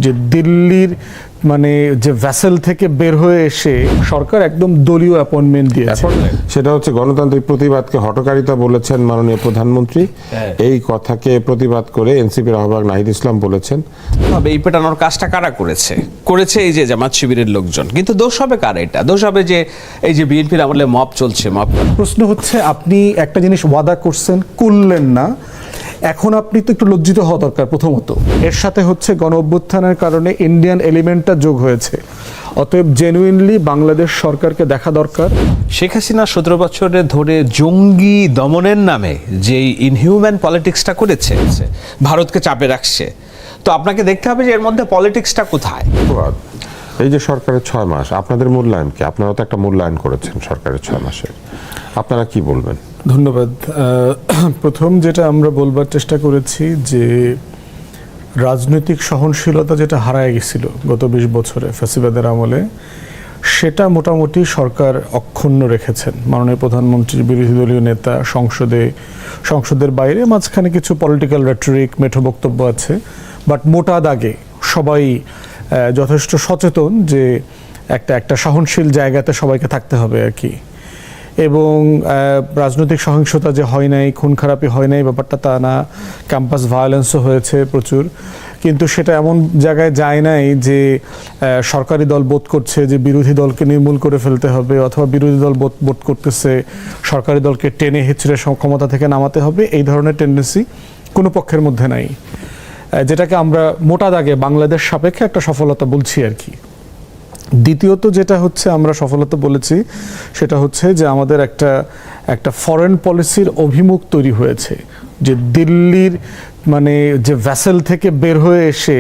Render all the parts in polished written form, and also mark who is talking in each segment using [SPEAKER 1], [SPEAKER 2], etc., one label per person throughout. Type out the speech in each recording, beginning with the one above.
[SPEAKER 1] যে দিল্লির মানে যে ভ্যাসেল থেকে বের হয়ে এসে সরকার একদম দলীয় অ্যাপয়েন্টমেন্ট দিয়েছে।
[SPEAKER 2] সেটা হচ্ছে গণতান্ত্রিক প্রতিবাদকে হটকারিতা বলেছেন মাননীয় প্রধানমন্ত্রী। এই কথাকে প্রতিবাদ করে এনসিপির আহ্বায়ক নাহিদ ইসলাম বলেছেন
[SPEAKER 3] এই পেটানোর কাজটা কারা করেছে এই যে জামাত শিবিরের লোকজন, কিন্তু দোষ হবে কার? এটা দোষ হবে যে এই যে বিএনপির আমলে মব চলছে।
[SPEAKER 1] প্রশ্ন হচ্ছে আপনি একটা জিনিস ওয়াদা করলেন না, এখন আপনি তো একটু লজ্জিত হওয়া দরকার প্রথমত। এর সাথে হচ্ছে গণ অভ্যুত্থানের কারণে ইন্ডিয়ান এলিমেন্টটা যোগ হয়েছে, অতএব জেনুইনলি বাংলাদেশ সরকারকে দেখা দরকার।
[SPEAKER 3] শেখ হাসিনা 17 বছরে ধরে জঙ্গি দমনের নামে যে ইনহিউম্যান পলিটিক্সটা করেছে, ভারতকে চাপে রাখছে, তো আপনাকে দেখতে হবে যে এর মধ্যে পলিটিক্সটা কোথায়।
[SPEAKER 2] এই যে সরকারের 6 মাস, আপনাদের মূল্যায়ন কি? আপনারা তো একটা মূল্যায়ন করেছেন সরকারের 6 মাসের, আপনারা কি বলবেন?
[SPEAKER 1] ধন্যবাদ। প্রথম যেটা আমরা বলবার চেষ্টা করেছি যে রাজনৈতিক সহনশীলতা যেটা হারায় গেছিল গত 20 বছরে ফ্যাসিবাদের আমলে, সেটা মোটামুটি সরকার অক্ষুণ্ণ রেখেছেন। মাননীয় প্রধানমন্ত্রী, বিরোধী দলীয় নেতা, সংসদের বাইরে মাঝখানে কিছু পলিটিক্যাল রেটরিক, মেঠো বক্তব্য আছে, বাট মোটা দাগে সবাই যথেষ্ট সচেতন যে একটা সহনশীল জায়গাতে সবাইকে থাকতে হবে আর কি। এবং রাজনৈতিক সহিংসতা যে হয় নাই, খুন খারাপি হয় নাই ব্যাপারটা তা না, ক্যাম্পাস ভায়োলেন্সও হয়েছে প্রচুর, কিন্তু সেটা এমন জায়গায় যায় নাই যে সরকারি দল বোধ করছে যে বিরোধী দলকে নির্মূল করে ফেলতে হবে, অথবা বিরোধী দল বোধ করতেছে সরকারি দলকে টেনে হিচড়ে ক্ষমতা থেকে নামাতে হবে। এই ধরনের টেন্ডেন্সি কোনো পক্ষের মধ্যে নাই, যেটাকে আমরা মোটা দাগে বাংলাদেশ সাপেক্ষে একটা সফলতা বলছি আর কি। দ্বিতীয়ত যেটা হচ্ছে আমরা সফলতা বলেছি সেটা হচ্ছে যে আমাদের একটা ফরেন পলিসির অভিমুখ তৈরি হয়েছে, যে দিল্লির মানে যে ভ্যাসেল থেকে বের হয়ে এসে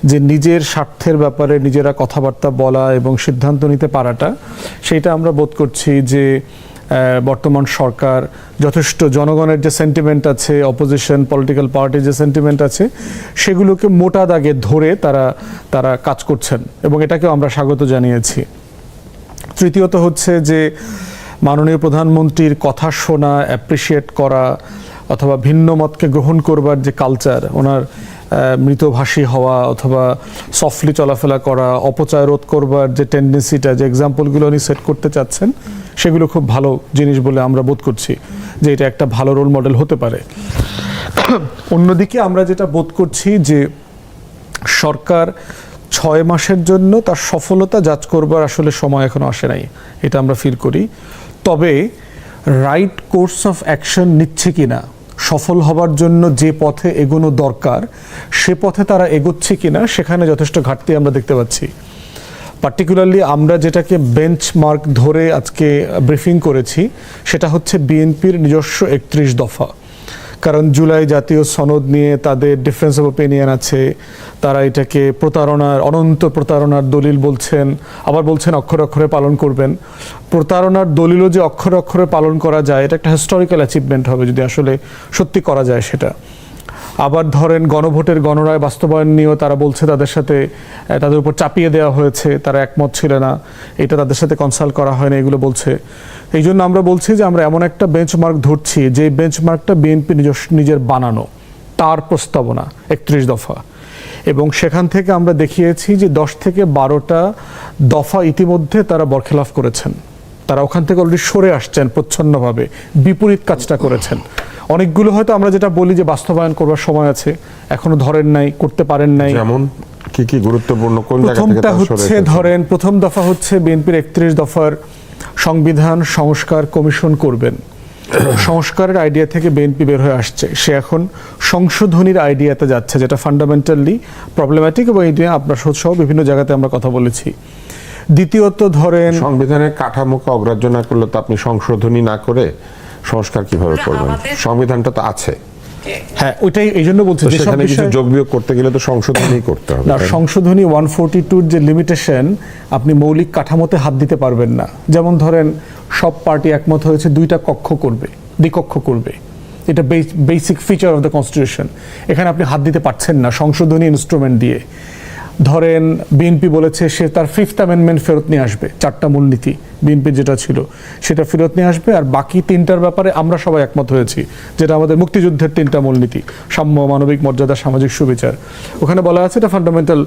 [SPEAKER 1] যে নিজের স্বার্থের ব্যাপারে নিজেরা কথাবার্তা বলা এবং সিদ্ধান্ত নিতে পারাটা, সেইটা আমরা বোধ করছি যে বর্তমান সরকার যথেষ্ট জনগণের যে সেন্টিমেন্ট আছে, অপোজিশন পলিটিক্যাল পার্টির যে সেন্টিমেন্ট আছে, সেগুলোকে মোটা দাগে ধরে তারা কাজ করছেন এবং এটাকেও আমরা স্বাগত জানিয়েছি। তৃতীয়ত হচ্ছে যে মাননীয় প্রধানমন্ত্রীর কথা শোনা, অ্যাপ্রিসিয়েট করা অথবা ভিন্ন মতকে গ্রহণ করবার যে কালচার, ওনার মৃতভাষী হওয়া অথবা সফটলি চলাফেরা করা, অপচয় রোধ করবার যে টেন্ডেন্সিটা, যে এক্সাম্পলগুলো উনি সেট করতে চাচ্ছেন, সেগুলো খুব ভালো জিনিস বলে আমরা বোধ করছি যে এটা একটা ভালো রোল মডেল হতে পারে। অন্যদিকে আমরা যেটা বোধ করছি যে সরকার 6 মাসের জন্য তার সফলতা যাচ করবার আসলে সময় এখনো আসে নাই, এটা আমরা ফিল করি। তবে রাইট কোর্স অফ অ্যাকশন নিচ্ছে কিনা, সফল হবার জন্য যে পথে এগোনো দরকার সে পথে তারা এগোচ্ছে কিনা, সেখানে যথেষ্ট ঘাটতি আমরা দেখতে পাচ্ছি। পার্টিকুলারলি আমরা যেটাকে বেঞ্চমার্ক ধরে আজকে ব্রিফিং করেছি সেটা হচ্ছে বিএনপির নিজস্ব 31 দফা। কারণ জুলাই জাতীয় সনদ নিয়ে তাদের ডিফারেন্স অফ ওপিনিয়ন আছে, তারা এটাকে অনন্ত প্রতারণার দলিল বলছেন, আবার বলছেন অক্ষরে অক্ষরে পালন করবেন। প্রতারণার দলিলও যে অক্ষরে অক্ষরে পালন করা যায়, এটা একটা হিস্টোরিক্যাল অ্যাচিভমেন্ট হবে যদি আসলে সত্যি করা যায় সেটা। আবার ধরেন গণভোটের গণরায় বাস্তবায়ন নিয়েও তারা বলছে তাদের উপর চাপিয়ে দেওয়া হয়েছে, তারা একমত ছিল না, এটা তাদের সাথে কনসাল্ট করা হয় না, এগুলো বলছে। এই জন্য আমরা বলছি যে আমরা এমন একটা বেঞ্চমার্ক ধরছি যে বেঞ্চমার্কটা বিএনপি নিজের বানানো, তার প্রস্তাবনা 31 দফা, এবং সেখান থেকে আমরা দেখিয়েছি যে 10 থেকে 12টা দফা ইতিমধ্যে তারা বরখেলাফ করেছেন, তারা ওখান থেকে অলরেডি সরে আসছেন, প্রচ্ছন্নভাবে বিপরীত কাজটা করেছেন। অনেকগুলো হয়তো আমরা যেটা বলি যে বাস্তবায়ন করবার সময় আছে, এখনো ধরেন নাই, করতে পারেন নাই।
[SPEAKER 2] যেমন কি গুরুত্বপূর্ণ কোন জায়গা থেকে?
[SPEAKER 1] প্রথমটা হচ্ছে ধরেন, প্রথম দফা হচ্ছে বিএনপির 31 দফার সংবিধান সংস্কার কমিশন করবেন। সংস্কারের আইডিয়া থেকে বিএনপি বের হয়ে আসছে, সে এখন সংশোধনীর আইডিয়াতে যাচ্ছে, যেটা ফান্ডামেন্টালি প্রবলেম্যাটিক, এবং এই নিয়ে আপনার সহ বিভিন্ন জায়গাতে আমরা কথা বলেছি। দ্বিতীয়ত ধরেন,
[SPEAKER 2] সংবিধানের কাঠামোকে অগ্রাহ্য না করলে তো আপনি সংশোধনী না করে সংস্কার কিভাবে করবেন? সংবিধানটা তো আছে।
[SPEAKER 1] হ্যাঁ, ওইটাই এই জন্য বলছি যে
[SPEAKER 2] সেখানে কিছু যোগ বিয়োগ করতে গেলে তো সংশোধনী করতে হবে।
[SPEAKER 1] না, সংশোধনী 142 যে লিমিটেশন, আপনি মৌলিক কাঠামোতে হাত দিতে পারবেন না। যেমন ধরেন সব পার্টি একমত হয়েছে 2টা কক্ষ করবে, দ্বিকক্ষ করবে, এটা basic feature of the constitution. এখানে আপনি হাত দিতে পারছেন না সংশোধনী ইনস্ট্রুমেন্ট দিয়ে। ধরেন বিএনপি বলেছে সে তার 5th অ্যামেন্ডমেন্ট ফেরত নিয়ে আসবে, 4টা মূলনীতি বিএনপি যেটা ছিল সেটা ফেরত নিয়ে আসবে, আর বাকি 3টার ব্যাপারে আমরা সবাই একমত হয়েছি, যেটা আমাদের মুক্তিযুদ্ধের 3টা মূলনীতি, সাম্য, মানবিক মর্যাদা, সামাজিক সুবিচার। ওখানে বলা আছে এটা ফান্ডামেন্টাল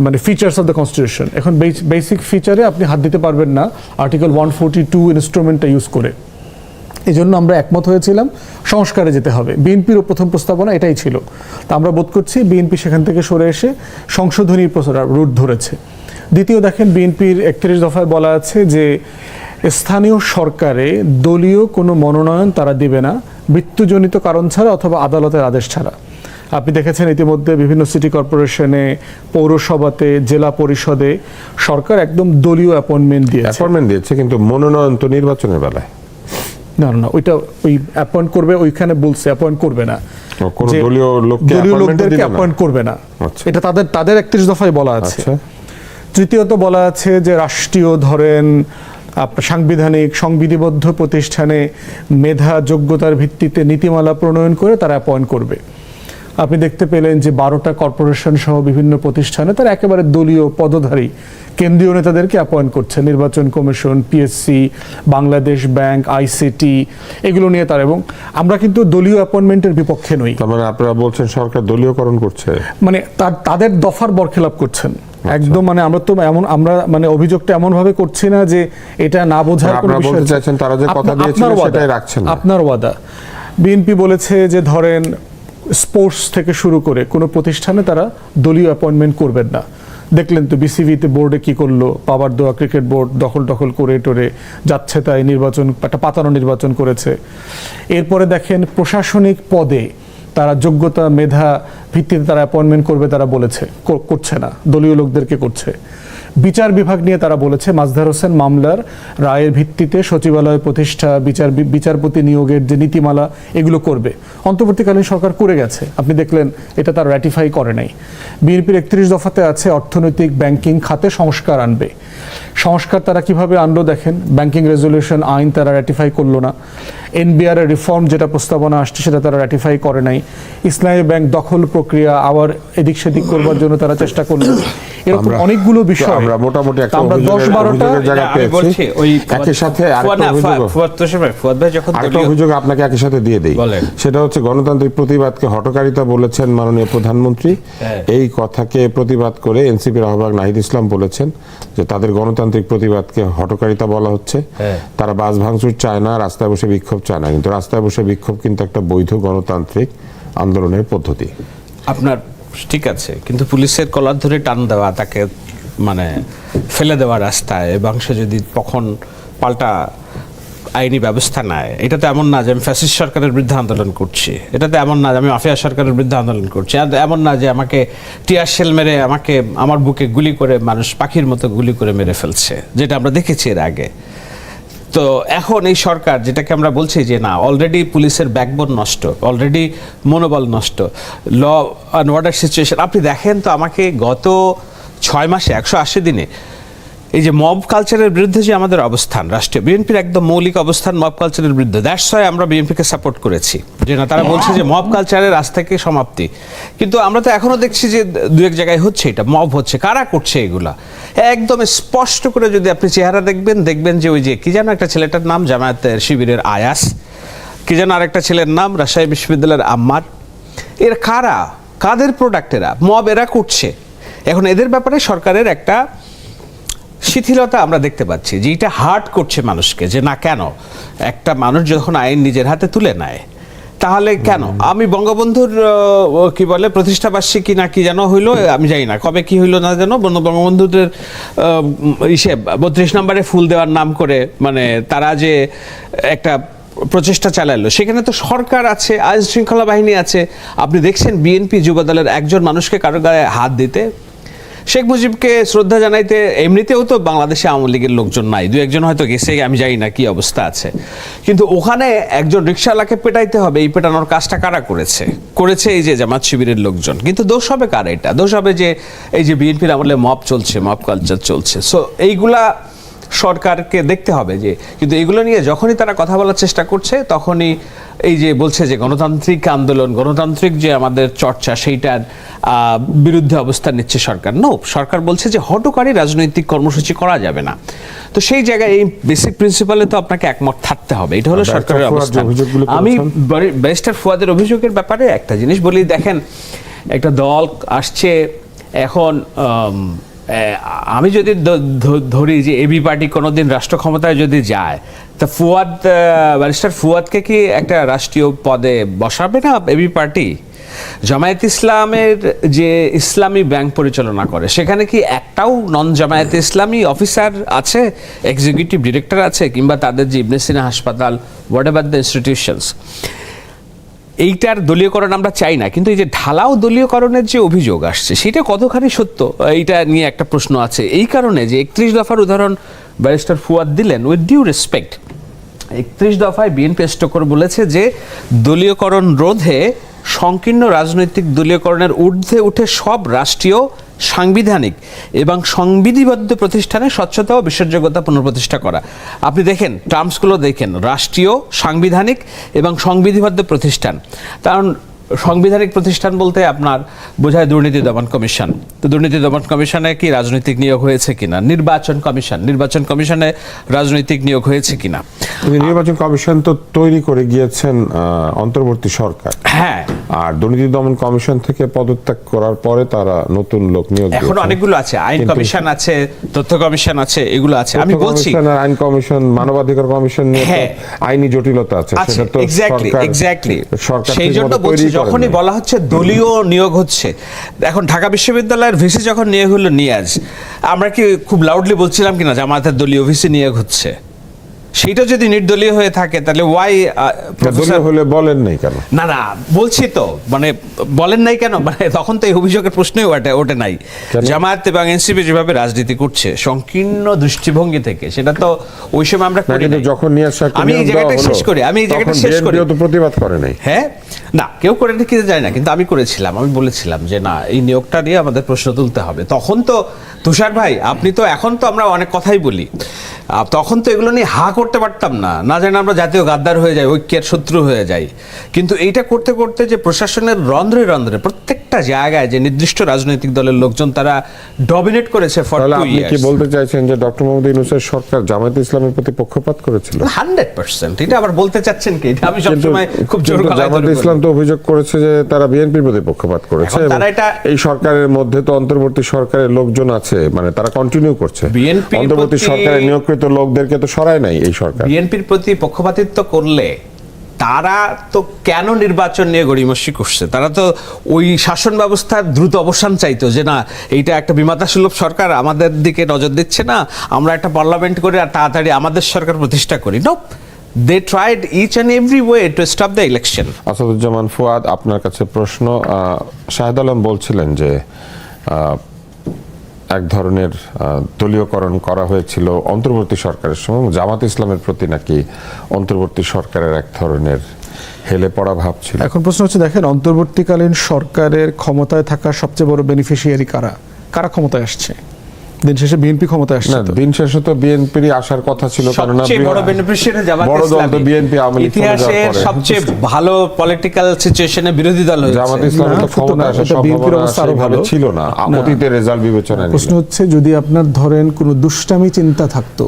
[SPEAKER 1] মানে ফিচার্স অফ দ্য কনস্টিটিউশন। এখন বেসিক ফিচারে আপনি হাত দিতে পারবেন না আর্টিকেল 142 ইনস্ট্রুমেন্টটা ইউজ করে। এই জন্য আমরা একমত হয়েছিলাম সংস্কারে যেতে হবে। বিএনপিরও প্রথম প্রস্তাবনা এটাই ছিল। তা আমরা বোধ করছি বিএনপি সেখান থেকে সরে এসে সংশোধনীর রুট ধরেছে। দ্বিতীয় দেখেন, বিএনপির 31 দফায় বলা আছে যে স্থানীয় সরকারে দলীয় কোনো মনোনয়ন তারা দিবে না মৃত্যুজনিত কারণ ছাড়া অথবা আদালতের আদেশ ছাড়া। আপনি দেখেছেন ইতিমধ্যে বিভিন্ন সিটি কর্পোরেশনে, পৌরসভাতে, জেলা পরিষদে সরকার একদম দলীয় অ্যাপয়েন্টমেন্ট
[SPEAKER 2] দিয়েছে, কিন্তু মনোনয়ন তো নির্বাচনের বেলায়
[SPEAKER 1] না, ওইটা ওই অ্যাপয়েন্ট করবে, ওইখানে বলছে অ্যাপয়েন্ট করবে না,
[SPEAKER 2] কোনো
[SPEAKER 1] যে
[SPEAKER 2] দলীয়
[SPEAKER 1] লোকদেরকে অ্যাপয়েন্ট করবে না। এটা তাদের 31 দফায় বলা আছে। তৃতীয়ত বলা আছে যে রাষ্ট্রীয় ধরেন সাংবিধানিক সংবিধিবদ্ধ প্রতিষ্ঠানে মেধা যোগ্যতার ভিত্তিতে নীতিমালা প্রণয়ন করে তারা অ্যাপয়েন্ট করবে। আপনি দেখতে পেলেন যে 12টা কর্পোরেশন সহ বিভিন্ন প্রতিষ্ঠানে তারা একেবারে দলীয় পদধারী কেন্দ্রীয় নেতাদেরকে অ্যাপয়েন্ট করছে, নির্বাচন commission, PSC, Bangladesh bank, ICT, এগুলো নিয়ে তারা। এবং আমরা কিন্তু দলীয় অ্যাপয়েন্টমেন্টের বিপক্ষে নই।
[SPEAKER 2] মানে আপনারা বলছেন সরকার দলীয়করণ করছে,
[SPEAKER 1] মানে তাদের দফার বরখেলাপ করছেন একদম। মানে আমরা মানে অভিযোগটা এমন ভাবে করছি না যে এটা না বোঝার কোনো বিষয়।
[SPEAKER 2] তারা যে কথা দিয়েছিল সেটাই রাখছেন।
[SPEAKER 1] আপনার ওয়াদা। বিএনপি বলেছে যে ধরেন স্পোর্টস থেকে শুরু করে কোনো প্রতিষ্ঠানে তারা দলীয় অ্যাপয়েন্টমেন্ট করবেন না। দেখলেন তো বিসিবিতে বোর্ডে কি করলো, পাওয়ার দেওয়া ক্রিকেট বোর্ড দখল করে টোরে যাচ্ছে, তাই নির্বাচন একটা পাতানো নির্বাচন করেছে। এরপরে দেখেন প্রশাসনিক পদে তারা যোগ্যতা মেধা ভিত্তিতে তারা অ্যাপয়েন্টমেন্ট করবে, তারা বলেছে করছে না, দলীয় লোকদেরকে করছে। বিচার বিভাগ নিয়ে তারা বলেছে মাজদার হোসেন মামলার রায়ের ভিত্তিতে সচিবালয় প্রতিষ্ঠা, বিচারপতি নিয়োগের যে নীতিমালা এগুলো করবে। অন্তর্বর্তীকালীন সরকার করে গেছে, আপনি দেখলেন এটা তারা র্যাটিফাই করে নাই। বিএনপির 31 দফাতে আছে অর্থনৈতিক ব্যাংকিং খাতে সংস্কার আনবে। সংস্কার তারা কিভাবে আনলো দেখেন, ব্যাংকিং রেজলিউশন আইন তারা র্যাটিফাই করলো না। এনবিআর এর রিফর্ম যেটা প্রস্তাবনা আসছে সেটা তারা র্যাটিফাই করে নাই। ইসলামী ব্যাংক দখল প্রক্রিয়া আবার এদিক সেদিক করবার জন্য তারা চেষ্টা করলো। এরকম অনেকগুলো বিষয়
[SPEAKER 2] আমরা মোটামুটি একটা
[SPEAKER 1] আমরা 10-12টা
[SPEAKER 2] জায়গা পেয়েছি। একই সাথে আরেকটা অভিযোগ আপনাকে একই সাথে দিয়ে দেই, সেটা হচ্ছে গণতান্ত্রিক প্রতিবাদকে হঠকারিতা বলেছেন মাননীয় প্রধানমন্ত্রী। এই কথাকে প্রতিবাদ করে এনসিপির আহ্বায়ক নাহিদ ইসলাম বলেছেন যে তাদের গণতান্ত্রিক প্রতিবাদকে হঠকারিতা বলা হচ্ছে। তারা বাস ভাঙচুর চায় না, রাস্তায় বসে বিক্ষোভ চায় না, কিন্তু রাস্তায় বসে বিক্ষোভ কিন্তু একটা বৈধ গণতান্ত্রিক আন্দোলনের পদ্ধতি।
[SPEAKER 3] আপনার ঠিক আছে, কিন্তু পুলিশের কলার ধরে টান দেওয়া, তাকে মানে ফেলে দেওয়া রাস্তায়, এবং সে যদি তখন পাল্টা আইনি ব্যবস্থা নেয়, এটা তো এমন না যে আমি ফ্যাসিস্ট সরকারের বিরুদ্ধে আন্দোলন করছি, এটা তো এমন না যে আমি মাফিয়া সরকারের বিরুদ্ধে আন্দোলন করছি, আর এমন না যে আমাকে টিয়ার শেল মেরে আমাকে আমার বুকে গুলি করে মানুষ পাখির মতো গুলি করে মেরে ফেলছে, যেটা আমরা দেখেছি এর আগে। তো এখন এই সরকার যেটাকে আমরা বলছি যে না, অলরেডি পুলিশের ব্যাকবোন নষ্ট, অলরেডি মনোবল নষ্ট, ল অ্যান্ড অর্ডার সিচুয়েশন। আপনি দেখেন তো আমাকে গত 6 মাসে 180 দিনে এই যে মব কালচারের বিরুদ্ধে যে আমাদের অবস্থান, রাষ্ট্রীয় বিএনপির একদম মৌলিক অবস্থান মব কালচারের বিরুদ্ধে, দ্যাটস ওয়াই আমরা বিএনপিকে সাপোর্ট করেছি। যে না, তারা বলছে যে মব কালচারের আজ থেকে সমাপ্তি, কিন্তু আমরা তো এখনো দেখছি যে 2-1 জায়গায় হচ্ছে, এটা মব হচ্ছে। কারা করছে এগুলা একদম স্পষ্ট করে যদি আপনি চেহারা দেখবেন যে ওই যে কি যেন একটা ছেলেটার নাম জামায়াতের শিবিরের আয়াস, কি যেন আরেকটা ছেলের নাম রাজশাহী বিশ্ববিদ্যালয়ের আম্মার। এর কারা, কাদের প্রোডাক্টেরা, মব এরা করছে। এখন এদের ব্যাপারে সরকারের একটা শিথিলতা আমরা দেখতে পাচ্ছি, যে এটা হার্ট করছে মানুষকে, যে না কেন একটা মানুষ যখন আইন নিজের হাতে তুলে নেয় তাহলে কেন। আমি বঙ্গবন্ধুর কি বলে প্রতিষ্ঠাবার্ষিকী কি না কি যেন হইলো, আমি জানি না কবে কি হইলো না যেন, বঙ্গবন্ধুদের 32 নম্বরে ফুল দেওয়ার নাম করে মানে তারা যে একটা প্রচেষ্টা চালালো, সেখানে তো সরকার আছে, আইন শৃঙ্খলা বাহিনী আছে। আপনি দেখছেন বিএনপি যুবদলের একজন মানুষকে কারো গায়ে হাত দিতে, শেখ মুজিবকে শ্রদ্ধা জানাইতে এমনিতেও তো বাংলাদেশে আওয়ামী লীগের লোকজন নাই, 2-1 হয়তো গেছে, আমি জানি না কি অবস্থা আছে, কিন্তু ওখানে একজন রিকশাওয়ালাকে পেটাইতে হবে, এই পেটানোর কাজটা কারা করেছে এই যে জামাত শিবিরের লোকজন। কিন্তু দোষ হবে কার? এটা দোষ হবে যে এই যে বিএনপির আমলে মব চলছে, মব কালচার চলছে। সো এইগুলা সরকারকে দেখতে হবে যে, কিন্তু এগুলো নিয়ে যখনই তারা কথা বলার চেষ্টা করছে তখনই এই যে বলছে যে গণতান্ত্রিক আন্দোলন, গণতান্ত্রিক যে আমাদের চর্চা, সেইটার বিরুদ্ধে অবস্থান নিচ্ছে সরকার। নো, সরকার বলছে যে হঠকারী রাজনৈতিক কর্মসূচি করা যাবে না। তো সেই জায়গায় এই বেসিক প্রিন্সিপালে তো আপনাকে একমত থাকতে হবে, এটা হলো সরকারের অবস্থান। আমি ব্যারিস্টার ফুয়াদের অভিযোগের ব্যাপারে একটা জিনিস বলি, দেখেন একটা দল আসছে এখন, আমি যদি ধরি যে এবি পার্টি কোনোদিন রাষ্ট্র ক্ষমতায় যদি যায়, তা ব্যারিস্টার ফুয়াদকে কি একটা রাষ্ট্রীয় পদে বসাবে না এবি পার্টি? জামায়াত ইসলামের যে ইসলামী ব্যাংক পরিচালনা করে, সেখানে কি একটাও নন জামায়াত ইসলামী অফিসার আছে, এক্সিকিউটিভ ডিরেক্টর আছে, কিংবা তাদের যে ইবনে সিনা হাসপাতাল, হোয়াট এভার দ্য ইনস্টিটিউশনস, এইটার দলীয়করণ আমরা চাই না। কিন্তু এই যে ঢালাও দলীয়করণের যে অভিযোগ আসছে, সেটা কতখানি সত্য, এইটা নিয়ে একটা প্রশ্ন আছে। এই কারণে যে 31 দফার উদাহরণ ব্যারিস্টার ফুয়াদ দিলেন, উইথ ডিউ রেসপেক্ট, 31 দফায় বিএনপি স্টকর বলেছে যে দলীয়করণ রোধে সংকীর্ণ রাজনৈতিক দলীয়করণের ঊর্ধ্বে উঠে সব রাষ্ট্রীয়, সাংবিধানিক এবং সংবিধিবদ্ধ প্রতিষ্ঠানে স্বচ্ছতা ও বিশ্বাসযোগ্যতা পুনঃপ্রতিষ্ঠা করা। আপনি দেখেন টার্মসগুলো দেখেন, রাষ্ট্রীয়, সাংবিধানিক এবং সংবিধিবদ্ধ প্রতিষ্ঠান। কারণ সাংবিধানিক প্রতিষ্ঠান বলতে আপনার বোঝায় দুর্নীতি দমন কমিশন। তো দুর্নীতি দমন কমিশনে কি রাজনৈতিক নিয়োগ হয়েছে কিনা? নির্বাচন কমিশনে রাজনৈতিক নিয়োগ হয়েছে কিনা?
[SPEAKER 2] নির্বাচন কমিশন তো তৈরি করে গিয়েছেন অন্তর্বর্তী সরকার।
[SPEAKER 3] হ্যাঁ,
[SPEAKER 2] আর দুর্নীতি দমন কমিশন থেকে পদত্যাগ করার পরে তারা নতুন লোক নিয়োগ
[SPEAKER 3] এখন অনেকগুলো আছে, আইন কমিশন আছে, তথ্য কমিশন আছে, এগুলো আছে। আমি বলছি
[SPEAKER 2] আইন কমিশন, মানবাধিকার কমিশন নিয়ে আইনি জটিলতা আছে, সেটা তো
[SPEAKER 3] এক্স্যাক্টলি সেই জন্য বলছি, যখনই বলা হচ্ছে দলীয় নিয়োগ হচ্ছে, এখন ঢাকা বিশ্ববিদ্যালয়ের ভিসি যখন নিয়োগ হলো নিয়াজ, আমরা কি খুব লাউডলি বলছিলাম কিনা জামায়াতের দলীয় ভিসি নিয়োগ হচ্ছে? সেইটা যদি নির্দলীয় হয়ে থাকে তাহলে ওয়াই
[SPEAKER 2] দলীয় হলে বলেন নাই কেন?
[SPEAKER 3] না না, বলছি তো, মানে বলেন নাই কেন, মানে তখন তো এই অভিযোগের প্রশ্নই ওঠে নাই। জামায়াত এবং এনসিপি যেভাবে রাজনীতি করছে সংকীর্ণ দৃষ্টিভঙ্গি থেকে, সেটা তো ওই সময় আমরা করি না।
[SPEAKER 2] যখন নিয়ে
[SPEAKER 3] আমি এই জায়গাটা শেষ করি,
[SPEAKER 2] তো প্রতিবাদ করে নাই।
[SPEAKER 3] হ্যাঁ, না কেউ করে কি যায় না, কিন্তু আমি করেছিলাম। আমি বলেছিলাম যে না, এই নিয়োগটা নিয়ে আমাদের প্রশ্ন তুলতে হবে। তখন তো তুষার ভাই, আপনি তো, এখন তো আমরা অনেক কথাই বলি, তখন তো এগুলো নিয়ে হা করতে পারতাম না, না জানি আমরা জাতীয় গাদ্দার হয়ে যাই, ঐক্যের শত্রু হয়ে যাই। কিন্তু এইটা করতে করতে যে প্রশাসনের রন্ধ্রে রন্ধ্রে প্রত্যেকটা জায়গায় যে নির্দিষ্ট রাজনৈতিক দলের লোকজন তারা ডমিনেট করেছে ফর 2
[SPEAKER 2] আপনি কি বলতে চাইছেন যে ডক্টর মোহাম্মদ ইউনূসের সরকার জামায়াত ইসলামের প্রতি পক্ষপাত করেছিল?
[SPEAKER 3] 100%। এটা আবার বলতে চাচ্ছেন কি? এটা আমি সবসময় খুব জোর গলায়
[SPEAKER 2] জামায়াত ইসলাম তো অভিযোগ করেছে যে তারা বিএনপির প্রতি পক্ষপাত করেছে। এই সরকারের মধ্যে তো অন্তর্বর্তী সরকারের লোকজন আছে, মানে তারা কন্টিনিউ করছে। অন্তর্বর্তী সরকারের নিয়োগকৃত লোকদেরকে তো সরায় নাই এই সরকার।
[SPEAKER 3] বিএনপির প্রতি পক্ষপাতিত্ব করলে তারা তো কেন নির্বাচন নিয়ে গড়িমসি করছে? তারা তো ওই শাসন ব্যবস্থার দ্রুত অবসান চাইতো, যে না, এইটা একটা বিমাতা সুলভ সরকার, আমাদের দিকে নজর দিচ্ছে না, আমরা একটা পার্লামেন্ট করে আর তাড়াতাড়ি আমাদের সরকার প্রতিষ্ঠা করি। No, they tried each and every way to stop the election.
[SPEAKER 2] Asaduzzaman Fuad, আপনার কাছে প্রশ্ন। শাহেদ আলম বলছিলেন যে এক ধরনের দলীয়করণ করা হয়েছিল অন্তর্বর্তী সরকারের সময়, জামাত ইসলামের প্রতি নাকি অন্তর্বর্তী সরকারের এক ধরনের হেলে পড়া ভাব ছিল।
[SPEAKER 1] এখন প্রশ্ন হচ্ছে, দেখেন, অন্তর্বর্তীকালীন সরকারের ক্ষমতায় থাকা সবচেয়ে বড় বেনিফিশিয়ারি কারা? কারা ক্ষমতায় আসছে? দিন শেষে বিএনপি ক্ষমতায় আসছে।
[SPEAKER 2] দিন শেষে তো বিএনপিরই আসার কথা ছিল, কারণ
[SPEAKER 3] বড় বেনিফিশিয়ারি জামাত ইসলামী,
[SPEAKER 2] বিএনপি
[SPEAKER 3] ইতিহাসের সবচেয়ে ভালো পলিটিক্যাল সিচুয়েশনে বিরোধী দল হয়েছে।
[SPEAKER 2] জামাত ইসলাম তো ক্ষমতায় আসার সম্ভাবনা আরো ভালো ছিল না অতীতের রেজাল্ট বিবেচনায়।
[SPEAKER 1] প্রশ্ন হচ্ছে, যদি আপনার ধরেন কোনো দুষ্টামি চিন্তা থাকতো,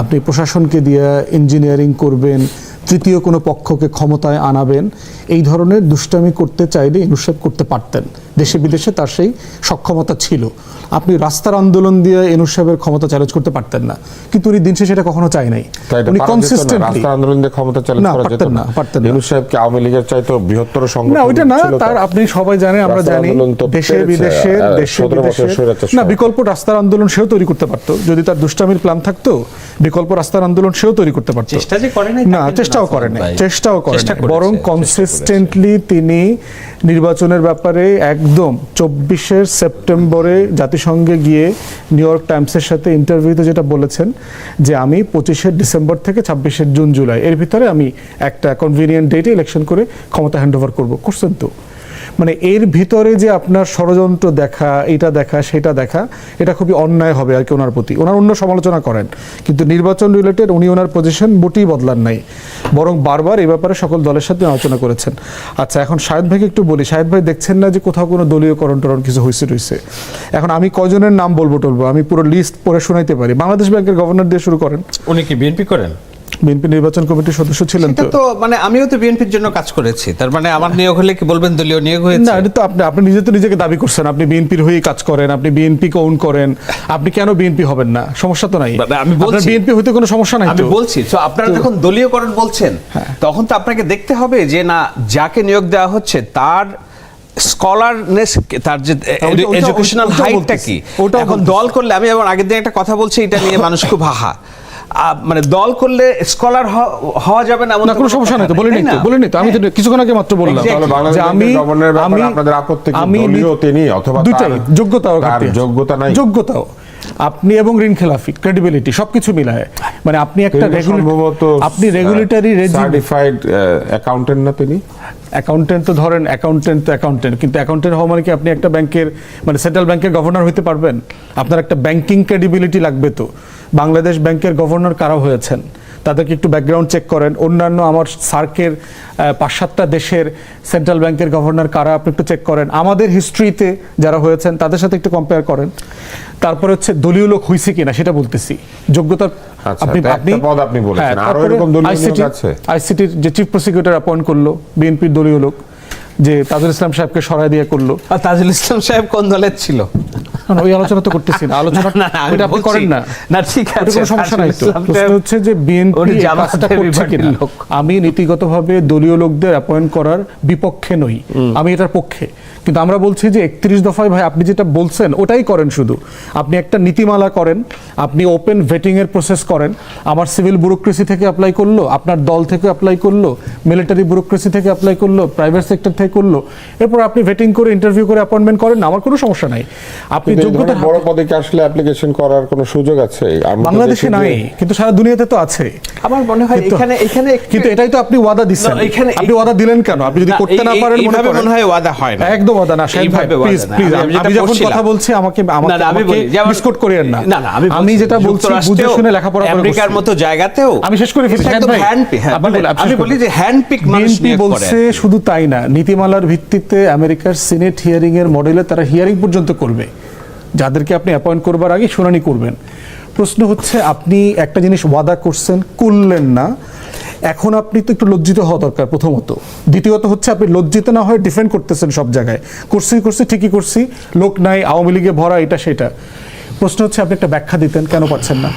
[SPEAKER 1] আপনি প্রশাসনকে দিয়ে ইঞ্জিনিয়ারিং করবেন, তৃতীয় কোনো পক্ষকে ক্ষমতায় আনাবেন, এই ধরনের দুষ্টামি করতে চাইলে ইউনূস করতে পারতেন। দেশে বিদেশে তার সেই সক্ষমতা ছিল। আপনি রাস্তার আন্দোলন দিয়ে ইউনূস সাহেবের ক্ষমতা চ্যালেঞ্জ করতে পারতেন না, কিন্তু উনি দিন শেষে সেটা কখনো চাই নাই। উনি কনসিস্টেন্টলি
[SPEAKER 2] রাস্তার আন্দোলন দিয়ে ক্ষমতা চ্যালেঞ্জ করা যেত না, পারতেন না। ইউনূস সাহেব কি আওয়ামী লীগের চাইতো বৃহত্তর সংগঠন?
[SPEAKER 1] না, ওইটা না, তার আপনি সবাই জানেন, আমরা জানি দেশে বিদেশে না, বিকল্প রাস্তার আন্দোলন সেও তৈরি করতে পারতো। যদি তার দুষ্টামির প্ল্যান থাকতো, বিকল্প রাস্তার আন্দোলন সেও তৈরি করতে পারতো। চেষ্টাও করেন, বরং কনসিস্টেন্টলি তিনি নির্বাচনের ব্যাপারে একদম 24 সেপ্টেম্বরে জাতিসংঘে গিয়ে নিউ ইয়র্ক টাইমসের সাথে ইন্টারভিউতে যেটা বলেছেন যে আমি 25 ডিসেম্বর থেকে 26 জুন জুলাই এর ভিতরে আমি একটা কনভিনিয়েন্ট ডেটে ইলেকশন করে ক্ষমতা হ্যান্ড ওভার করবো, করছেন তো। মানে এর ভিতরে যে আপনার ষড়যন্ত্র দেখা, এটা দেখা, সেটা দেখা, এটা খুবই অন্যায় হবে আর কি ওনার প্রতি। ওনার অন্য সমালোচনা করেন, কিন্তু নির্বাচন রিলেটেড উনি ওনার পজিশন মোটেই বদলান নাই, বরং বারবার এই ব্যাপারে সকল দলের সাথে আলোচনা করেছেন। আচ্ছা, এখন শাহেদ ভাইকে একটু বলি, শাহেদ ভাই দেখছেন না যে কোথাও কোনো দলীয়করণ টরণ কিছু হয়েছে? এখন আমি কজনের নাম বলবো টলবো, আমি পুরো লিস্ট পড়ে শোনাইতে পারি। বাংলাদেশ ব্যাংকের গভর্নর দিয়ে শুরু করেন।
[SPEAKER 3] উনি কি বিএনপি করেন?
[SPEAKER 1] বিএনপি নির্বাচন কমিটির সদস্য ছিলেন
[SPEAKER 3] এটা তো মানে আমিও তো বিএনপির জন্য কাজ করেছি, তার মানে আমার নিয়োগ হলে কি বলবেন দলীয় নিয়োগ হয়েছে?
[SPEAKER 1] না, এটা তো আপনি নিজে তো নিজেকে দাবি করছেন, আপনি বিএনপির হয়েই কাজ করেন, আপনি বিএনপি কে ওন করেন, আপনি কেন বিএনপি হবেন না? সমস্যা তো নাই,
[SPEAKER 3] আমি বলছি
[SPEAKER 1] বিএনপি হইতে কোনো সমস্যা নাই।
[SPEAKER 3] আমি বলছি তো আপনারা যখন দলীয়করণ বলছেন তখন তো আপনাকে দেখতে হবে যে না, যাকে নিয়োগ দেওয়া হচ্ছে তার স্কলারনেস, তার যে এডুকেশনাল হাইটটা কি। এখন দল করলে, আমি যেমন আগের দিন একটা কথা বলছি, এটা নিয়ে মানুষ খুব হাহা, মানে দল করলে স্কলার হওয়া যাবে না,
[SPEAKER 1] কোনো সমস্যা নাই তো, বলেনি তো আমি তো কিছুক্ষণ আগে মাত্র বললাম যে আমি
[SPEAKER 2] আপনাদের আপত্তি কি দলীয় তিনি অথবা
[SPEAKER 1] দুইটাই যোগ্যতা নাই, যোগ্যতাও আপনি এবং ঋণ খেলাফি ক্রেডিবিলিটি সবকিছু মিলায়, মানে আপনি একটা আপনি রেগুলেটরি
[SPEAKER 2] সার্টিফাইড অ্যাকাউন্টেন্ট না তিনি?
[SPEAKER 1] অ্যাকাউন্টেন্ট তো ধরেন, অ্যাকাউন্টেন্ট, কিন্তু অ্যাকাউন্টেন্ট হওয়া মানে কি আপনি একটা ব্যাংকের মানে সেন্ট্রাল ব্যাংকের গভর্নর হতে পারবেন? আপনার একটা ব্যাংকিং ক্রেডিবিলিটি লাগবে তো। বাংলাদেশ ব্যাংকের গভর্নর কারা হয়েছেন তাদেরকে একটু ব্যাকগ্রাউন্ড চেক করেন। অন্যান্য আমার সার্কের 5-7টা দেশের সেন্ট্রাল ব্যাংকের গভর্নর কারা আপনি একটু চেক করেন। আমাদের হিস্ট্রিতে যারা হয়েছেন তাদের সাথে একটু কম্পেয়ার করেন। তারপরে হচ্ছে দলীয় লোক হইছে কিনা সেটা বলতেছি, যোগ্যতার আইসিটির যে চিফ প্রসিকিউটর অ্যাপয়েন্ট করলো বিএনপির দলীয় লোক, যে তাজুল ইসলাম সাহেবকে সরায় দিয়ে করলো।
[SPEAKER 3] আর তাজুল ইসলাম সাহেব কোন দলের ছিল?
[SPEAKER 1] ওই আলোচনা তো করতেছি না, আলোচনা আপনি করেন না,
[SPEAKER 3] ঠিক আছে,
[SPEAKER 1] কোনো সমস্যা নাই তো। প্রশ্ন হচ্ছে যে বিএনপি কাজটা করছে কিনা। আমি নীতিগতভাবে দলীয় লোকদের অ্যাপয়েন্ট করার বিপক্ষে নই, আমি এটার পক্ষে, কিন্তু আমরা বলছি যে 31 দফায় ভাই আপনি যেটা বলছেন ওটাই করেন। শুধু আপনি একটা নীতিমালা করেন, আপনি ওপেন ভেটিং এর প্রসেস করেন। আমার সিভিল ব্যুরোক্রেসি থেকে অ্যাপ্লাই করলো, আপনার দল থেকে অ্যাপ্লাই করলো, মিলিটারি ব্যুরোক্রেসি থেকে অ্যাপ্লাই করলো, প্রাইভেট সেক্টর থেকে করলো, এরপর আপনি ভেটিং করে ইন্টারভিউ করে অ্যাপয়েন্টমেন্ট করেন না, আমার কোনো সমস্যা নাই। আপনি যোগ্যতা
[SPEAKER 2] বড় পদে কি আসলে অ্যাপ্লিকেশন করার কোনো সুযোগ আছে?
[SPEAKER 1] বাংলাদেশে নাই, কিন্তু সারা দুনিয়াতে তো আছে।
[SPEAKER 3] আমার মনে হয় এখানে
[SPEAKER 1] কিন্তু এটাই তো আপনি ওয়াদা দিচ্ছেন। আপনি ওয়াদা দিলেন কেন? আপনি যদি করতে না পারেন মনে হয়
[SPEAKER 3] ওয়াদা হয় না,
[SPEAKER 1] একদম ওয়াদা না। প্লিজ আমি যখন কথা বলছি আমাকে বিস্কুট করিয়েন না। আমি যেটা বলছি বুঝে শুনে লেখাপড়া করে,
[SPEAKER 3] আমেরিকার মতো জায়গাতেও আমি শেষ করে ফেলছি। আমি বলি যে হ্যান্ডপিক মানুষ নিয়োগ করে
[SPEAKER 1] বলছে, শুধু তাই না, নীতিমালার ভিত্তিতে আমেরিকার সিনেট হিয়ারিং এর মডেলে তারা হিয়ারিং পর্যন্ত করবে, যাদেরকে আপনি অ্যাপয়েন্ট করবার আগে শুনানি করবেন। প্রশ্ন হচ্ছে আপনি একটা জিনিস ওয়াদা করছেন, করলেন না, এখন আপনি তো একটু লজ্জিত হওয়া দরকার প্রথমত। দ্বিতীয়ত হচ্ছে আপনি লজ্জিত না হয়ে ডিফেন্ড করতেছেন সব জায়গায়, করছি ঠিকই করছি, লোক নাই, আওয়ামী লীগে ভরা, এটা সেটা। প্রশ্ন হচ্ছে আপনি একটা ব্যাখ্যা দিতেন, কেন পাচ্ছেন না?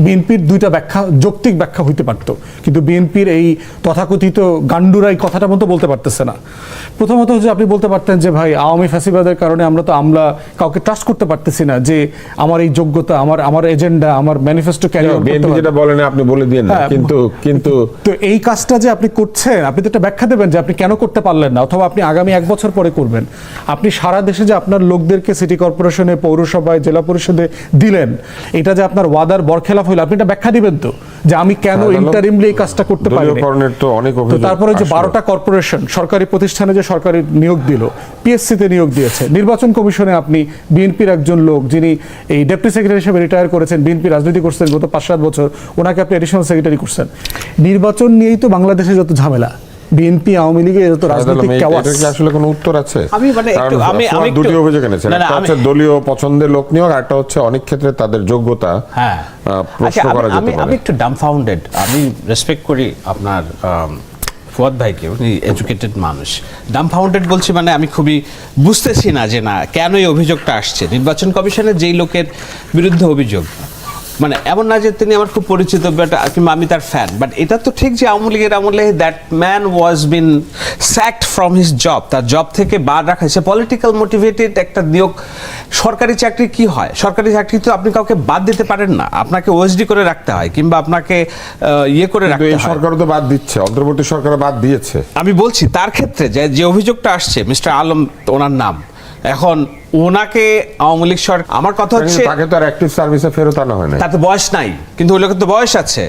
[SPEAKER 1] বিএনপির দুইটা ব্যাখ্যা, যৌক্তিক ব্যাখ্যা হইতে পারত, কিন্তু বিএনপির এই তথাকথিত গান্ডুরাই কথাটা মতো বলতে পারতেছে না। প্রথমত হচ্ছে আপনি বলতে পারতেন যে ভাই আওয়ামী ফ্যাসিবাদের কারণে আমরা কাউকে ট্রাস্ট করতে পারতেছি না, যে আমার এই যোগ্যতা, আমার এজেন্ডা, আমার ম্যানিফেস্টো ক্যারি আউট করতে
[SPEAKER 2] যেটা বলেন আপনি বলে দিয়েন না, কিন্তু
[SPEAKER 1] তো এই কাজটা যে আপনি করছেন, আপনি তো একটা ব্যাখ্যা দেবেন যে আপনি কেন করতে পারলেন না, অথবা আপনি আগামী 1 বছর পরে করবেন। আপনি সারা দেশে যে আপনার লোকদেরকে সিটি কর্পোরেশনে, পৌরসভায়, জেলা পরিষদে দিলেন, এটা যে আপনার ওয়াদার বরখেলাফ হইল, আপনি এটা ব্যাখ্যা দিবেন তো, যে আমি কেন ইন্টারিমলি এই কাজটা করতে পারি। তো তারপরে যে 12টা কর্পোরেশন সরকারি প্রতিষ্ঠানে যে সরকারি নিয়োগ দিল, পিএসসিতে নিয়োগ দিয়েছে, নির্বাচন কমিশনে আপনি বিএনপির একজন লোক যিনি এই ডেপুটি সেক্রেটারি হিসেবে রিটায়ার করেছেন, বিএনপি রাজনীতি করছেন গত 5-7 বছর, ওনাকে আপনি এডিশনাল সেক্রেটারি করছেন। নির্বাচন নিয়েই তো বাংলাদেশে যত ঝামেলা, বিএনপি আওয়ামী লীগের যত রাজনৈতিক কেওয়াস।
[SPEAKER 2] এটার কি আসলে কোনো উত্তর আছে?
[SPEAKER 3] আমি
[SPEAKER 2] দুটি অভিযোগ এনেছেন, একটা হচ্ছে দলীয় পছন্দের লোক নিয়োগ, আর একটা হচ্ছে অনেক ক্ষেত্রে তাদের যোগ্যতা প্রশ্ন করা যেতে পারে।
[SPEAKER 3] আমি একটু ডামফাউন্ডেড। আমি রেসপেক্ট করি আপনার ফুয়াদ ভাইকে, উনি এডুকেটেড মানুষ। ডামফাউন্ডেড বলছি মানে আমি খুবই বুঝতেছি না যে না কেন এই অভিযোগটা আসছে। নির্বাচন কমিশনের যেই লোকের বিরুদ্ধে অভিযোগ, মানে এমন না যে তিনি আমার খুব পরিচিত কিংবা আমি তার ফ্যান, বাট এটা তো ঠিক যে আওয়ামী লীগের আমলে that man was been sacked from his job, তার জব থেকে বাদ রাখা হয়েছে, পলিটিক্যাল মোটিভেটেড একটা নিয়োগ। সরকারি চাকরি কি হয়? সরকারি চাকরি তো আপনি কাউকে বাদ দিতে পারেন না, আপনাকে ওএসডি করে রাখতে হয় কিংবা আপনাকে করে রাখতে হয়।
[SPEAKER 2] এই সরকারও তো বাদ দিচ্ছে, অন্তর্বর্তী সরকার বাদ দিয়েছে।
[SPEAKER 3] আমি বলছি তার ক্ষেত্রে যে অভিযোগটা আসছে, মিস্টার আলম ওনার নাম, এখন ওনাকে আওয়ামী লীগ সরকার, আমার কথা হচ্ছে
[SPEAKER 2] তাকে তো আর অ্যাক্টিভ সার্ভিসে ফেরত আনা হয় না,
[SPEAKER 3] তাতে বয়স নাই, কিন্তু ওই লোকের তো বয়স আছে।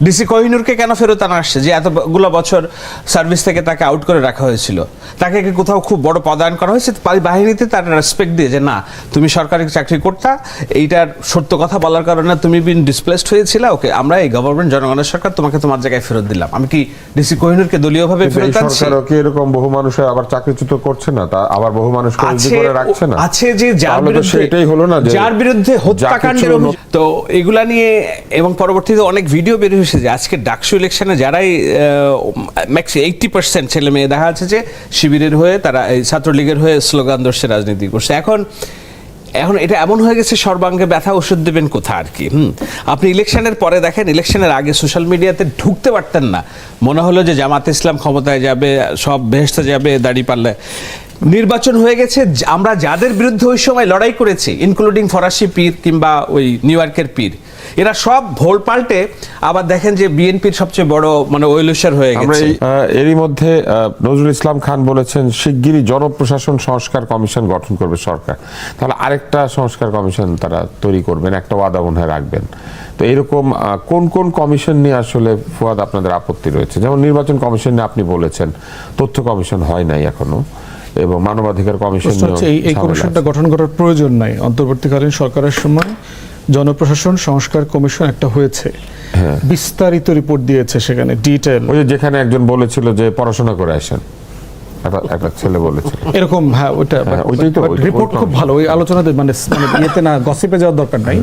[SPEAKER 3] ডিসি কোহিনুরকে কেন ফেরত আনা আসছে, যে এতগুলো বছর সার্ভিস থেকে তাকে আউট করে রাখা হয়েছিল? তাকে কি কোথাও খুব বড় পদায়ন করা হয়েছে বাহিনীতে, তার রেসপেক্ট দিয়ে যে না তুমি সরকারি চাকরি করতা, এইটার সত্য কথা বলার কারণে তুমি বিন ডিসপ্লেসড হয়েছিল, ওকে আমরা এই গভর্নমেন্ট জনগণের সরকার তোমাকে তোমার জায়গায় ফেরত দিলাম। আমি কি ডিসি কোহিনুরকে দলীয়ভাবে ফেরত আনছি?
[SPEAKER 2] সরকারও কি এরকম বহু মানুষের আবার চাকরিচ্যুত করছে না, তা আবার বহু মানুষকে রুজি করে রাখছে না?
[SPEAKER 3] আছে যে যার
[SPEAKER 2] তাহলে তো
[SPEAKER 3] বিরুদ্ধে,
[SPEAKER 2] সেটাই হলো না যে
[SPEAKER 3] যার বিরুদ্ধে হত্যাকাণ্ডের অভিযোগ, তো এগুলা নিয়ে এবং পরবর্তীতে অনেক ভিডিও বের হয়েছে যে আজকে ডাকসু ইলেকশনে যারাই ম্যাক্সি 80% ছেলে মেয়ে দেখা যাচ্ছে যে শিবিরের হয়ে, তারা এই ছাত্রলীগের হয়ে স্লোগান ধরছে, রাজনীতি করছে। এখন এটা এমন হয়ে গেছে সর্বাঙ্গে ব্যথা, ওষুধ দেবেন কোথা আর কি। আপনি ইলেকশনের পরে দেখেন, ইলেকশনের আগে সোশ্যাল মিডিয়াতে ঢুকতে পারতেন না, মনে হলো যে জামাত ইসলাম ক্ষমতায় যাবে, সব বেহেশতে যাবে দাঁড়িপাল্লে। নির্বাচন হয়ে গেছে, আমরা যাদের বিরুদ্ধে ওই সময় লড়াই করেছি, ইনক্লুডিং ফরাসি পীর কিংবা ওই নিউ ইয়র্কের পীর, এরা সব ভোল পাল্টে আবার দেখেন যে বিএনপির সবচেয়ে বড় মানে ওয়েলুশার হয়ে গেছে।
[SPEAKER 2] এরই মধ্যে নজরুল ইসলাম খান বলেছেন শিগগিরই জনপ্রশাসন সংস্কার কমিশন গঠন করবে সরকার। তাহলে আরেকটা সংস্কার কমিশন তারা তৈরি করবেন, একটা ওয়াদা মনে হয় রাখবেন। তো এরকম কোন কোন কমিশন নিয়ে আসলে ফুয়াদ আপনাদের আপত্তি রয়েছে? যেমন নির্বাচন কমিশন নিয়ে আপনি বলেছেন, তথ্য কমিশন হয় নাই এখনো, এবং মানবাধিকার কমিশন
[SPEAKER 1] এই কমিশনটা গঠন করার প্রয়োজন নাই। অন্তর্বর্তীকালীন সরকারের সময় জনপ্রশাসন সংস্কার কমিশন একটা হয়েছে, বিস্তারিত রিপোর্ট দিয়েছে, সেখানে ডিটেইল।
[SPEAKER 2] ওই যে যেখানে একজন বলেছিল যে পড়াশোনা করে আসেন, একটা ছেলে বলেছিল
[SPEAKER 1] এরকম। হ্যাঁ, ওইটাই তো রিপোর্ট খুব ভালো। ওই আলোচনাতে মানে ইয়েতে না, গসিপে যাওয়ার দরকার নাই,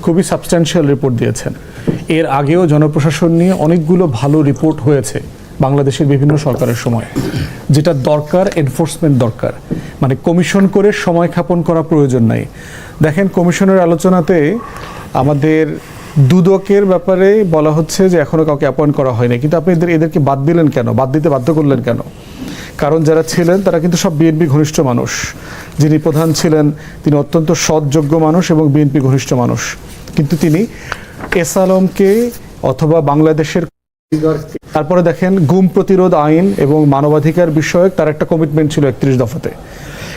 [SPEAKER 1] খুবই সাবস্ট্যান্সিয়াল রিপোর্ট দিয়েছেন। এর আগেও জনপ্রশাসন নিয়ে অনেকগুলো ভালো রিপোর্ট হয়েছে বাংলাদেশের বিভিন্ন সরকারের সময়। যেটা দরকার, এনফোর্সমেন্ট দরকার, মানে কমিশন করে সময় ক্ষেপণ করা প্রয়োজন নাই। দেখেন কমিশনের আলোচনাতে আমাদের দুদকের ব্যাপারে বলা হচ্ছে যে এখনো কাউকে অ্যাপয়েন্ট করা হয়নি, কিন্তু আপনি এদেরকে বাদ দিলেন কেন, বাদ দিতে বাধ্য করলেন কেন? কারণ যারা ছিলেন তারা কিন্তু সব বিএনপি ঘনিষ্ঠ মানুষ। যিনি প্রধান ছিলেন তিনি অত্যন্ত সৎযোগ্য মানুষ এবং বিএনপি ঘনিষ্ঠ মানুষ, কিন্তু তিনি এস আলমকে অথবা বাংলাদেশের, তারপরে দেখেন গুম প্রতিরোধ আইন এবং মানবাধিকার বিষয়ক তার একটা কমিটমেন্ট ছিল 31 দফাতে,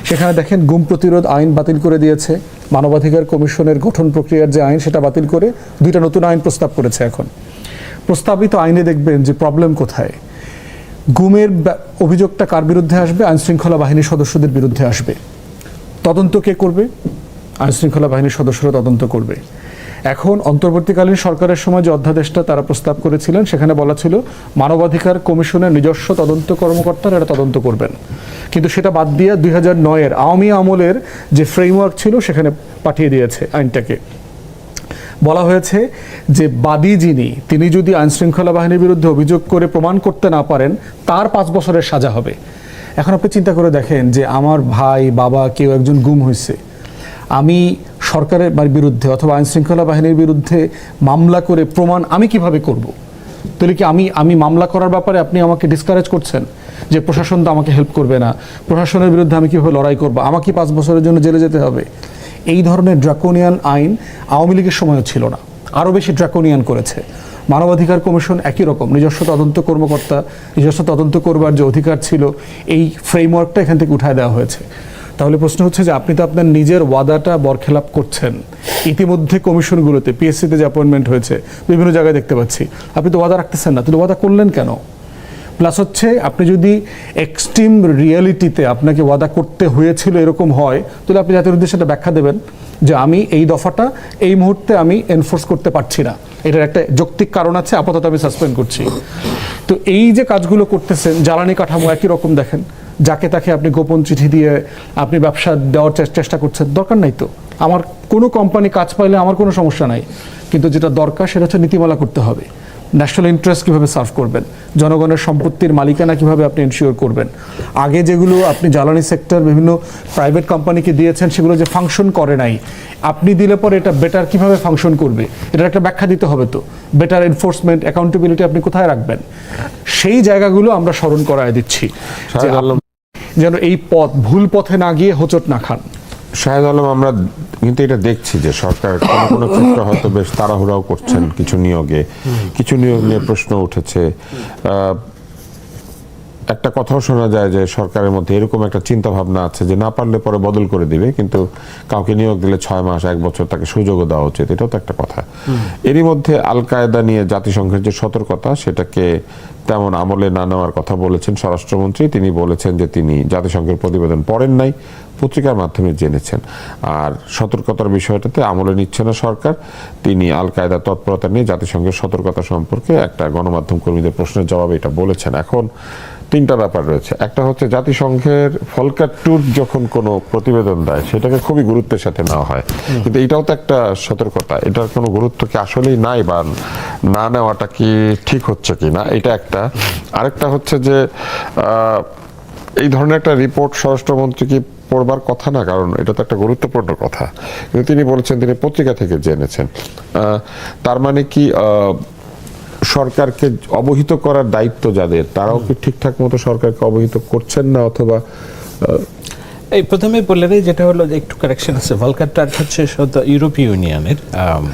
[SPEAKER 1] সেখানে দেখেন গুম প্রতিরোধ আইন বাতিল করে দিয়েছে, মানবাধিকার কমিশনের গঠন প্রক্রিয়ার যে আইন সেটা বাতিল করে 2টা নতুন আইন প্রস্তাব করেছে। এখন প্রস্তাবিত আইনে দেখবেন যে প্রবলেম কোথায়, গুমের অভিযোগটা কার বিরুদ্ধে আসবে? আইনশৃঙ্খলা বাহিনীর সদস্যদের বিরুদ্ধে আসবে। তদন্ত কে করবে? আইনশৃঙ্খলা বাহিনীর সদস্যরা তদন্ত করবে। এখন অন্তর্বর্তীকালীন সরকারের সময় যে অধ্যাদেশটা তারা প্রস্তাব করেছিলেন সেখানে বলা ছিল মানবাধিকার কমিশনের নিজস্ব তদন্ত কর্মকর্তারা এটা তদন্ত করবেন, কিন্তু সেটা বাদ দিয়ে 2009-এর আওয়ামী আমলের যে ফ্রেমওয়ার্ক ছিল সেখানে পাঠিয়ে দিয়েছে আইনটাকে। বলা হয়েছে যে বাদী যিনি, তিনি যদি আইনশৃঙ্খলা বাহিনীর বিরুদ্ধে অভিযোগ করে প্রমাণ করতে না পারেন তার 5 বছরের সাজা হবে। এখন আপনি চিন্তা করে দেখেন যে আমার ভাই, বাবা, কেউ একজন গুম হয়েছে, আমি সরকারের বিরুদ্ধে অথবা আইনশৃঙ্খলা বাহিনীর বিরুদ্ধে মামলা করে প্রমাণ আমি কিভাবে করব? তাহলে কি আমি মামলা করার ব্যাপারে আপনি আমাকে ডিসকারেজ করছেন যে প্রশাসন তো আমাকে হেল্প করবে না, প্রশাসনের বিরুদ্ধে আমি কিভাবে লড়াই করব, আমাকে 5 বছরের জন্য জেলে যেতে হবে? এই ধরনের ড্রাকোনিয়ান আইন আওয়ামী লীগের সময়ও ছিল না, আরও বেশি ড্রাকোনিয়ান করেছে। মানবাধিকার কমিশন একই রকম, নিজস্ব তদন্ত কর্মকর্তা, নিজস্ব তদন্ত করবার যে অধিকার ছিল, এই ফ্রেমওয়ার্কটা এখান থেকে উঠায় দেওয়া হয়েছে। তাহলে প্রশ্ন হচ্ছে যে আপনি তো আপনার নিজের ওয়াদাটা বরখেলাপ করছেন। ইতিমধ্যে কমিশনগুলোতে, পিএসসিতে যে অ্যাপয়েন্টমেন্ট হয়েছে, বিভিন্ন জায়গায় দেখতে পাচ্ছি, আপনি তো ওয়াদা রাখতেছেন না, তাহলে ওয়াদা করলেন কেন? প্লাস হচ্ছে আপনি যদি এক্সট্রিম রিয়েলিটিতে আপনাকে ওয়াদা করতে হয়েছিল এরকম হয়, তাহলে আপনি জাতির উদ্দেশ্যে একটা ব্যাখ্যা দেবেন যে আমি এই দফাটা এই মুহূর্তে আমি এনফোর্স করতে পারছি না, এটার একটা যৌক্তিক কারণ আছে, আপাতত আমি সাসপেন্ড করছি। তো এই যে কাজগুলো করতেছেন, জ্বালানি কাঠামো একই রকম, দেখেন যাকে তাকে আপনি গোপন চিঠি দিয়ে আপনি ব্যবসা দেওয়ার চেষ্টা করছেন। দরকার নাই তো, আমার কোনো কোম্পানি কাজ পাইলে আমার কোনো সমস্যা নাই, কিন্তু যেটা দরকার সেটা হচ্ছে নীতিমালা করতে হবে। ন্যাশনাল ইন্টারেস্ট কীভাবে সার্ভ করবেন, জনগণের সম্পত্তির মালিকানা কীভাবে আপনি এনশিওর করবেন। আগে যেগুলো আপনি জ্বালানি সেক্টর বিভিন্ন প্রাইভেট কোম্পানিকে দিয়েছেন সেগুলো যে ফাংশন করে নাই, আপনি দিলে পরে এটা বেটার কীভাবে ফাংশন করবে, এটার একটা ব্যাখ্যা দিতে হবে। তো বেটার এনফোর্সমেন্ট, অ্যাকাউন্টেবিলিটি আপনি কোথায় রাখবেন, সেই জায়গাগুলো আমরা স্মরণ করায় দিচ্ছি যেন এই পথ ভুল পথে না গিয়ে হোঁচট না খান।
[SPEAKER 2] শাহেদ আলম, আমরা কিন্তু এটা দেখছি যে সরকার কোনো কোনো ক্ষেত্রে হয়তো বেশ তাড়াহুড়াও করছেন কিছু নিয়োগে, কিছু নিয়োগ নিয়ে প্রশ্ন উঠেছে। একটা কথাও শোনা যায় যে সরকারের মধ্যে এরকম একটা চিন্তা ভাবনা আছে যে না পারলে পরে বদল করে দিবে, কিন্তু কাউকে নিয়োগ দিলে 6 মাস 1 বছর তাকে সুযোগও দেওয়া উচিত, এটাও তো একটা কথা। এরই মধ্যে আল কায়েদা নিয়ে জাতিসংঘের যে সতর্কতা সেটাকে তেমন আমলে না নেওয়ার কথা বলেছেন স্বরাষ্ট্রমন্ত্রী। তিনি বলেছেন যে তিনি জাতিসংঘের প্রতিবেদন পড়েন নাই, পত্রিকার মাধ্যমে জেনেছেন, আর সতর্কতার বিষয়টাতে আমলে নিচ্ছে না সরকার। তিনি আল কায়েদার তৎপরতা নিয়ে জাতিসংঘের সতর্কতা সম্পর্কে একটা গণমাধ্যম কর্মীদের প্রশ্নের জবাবে এটা বলেছেন। এখন 3টা ব্যাপার রয়েছে। একটা হচ্ছে জাতিসংঘের ফলকার ট্যুর যখন কোনো প্রতিবেদন দেয় সেটাকে খুবই গুরুত্বের সাথে নেওয়া হয়, কিন্তু এটাও তো একটা সতর্কতা। এটার কোনো গুরুত্ব কি আসলেই নাই, বা না নেওয়াটা কি ঠিক হচ্ছে কি না, এটা একটা। আরেকটা হচ্ছে যে এই ধরনের একটা রিপোর্ট স্বরাষ্ট্রমন্ত্রী কি পড়বার কথা না, কারণ এটা তো একটা গুরুত্বপূর্ণ কথা, কিন্তু তিনি বলেছেন তিনি পত্রিকা থেকে জেনেছেন। তার মানে কি সরকারকে অবহিত করার দায়িত্ব যাদের, তারাও কি ঠিকঠাক মতো সরকারকে অবহিত করছেন না, অথবা
[SPEAKER 3] এই প্রথমে বললেন যেটা হলো যে একটু কারেকশন আছে, ভলকারটা হচ্ছে ইউরোপীয় ইউনিয়নের।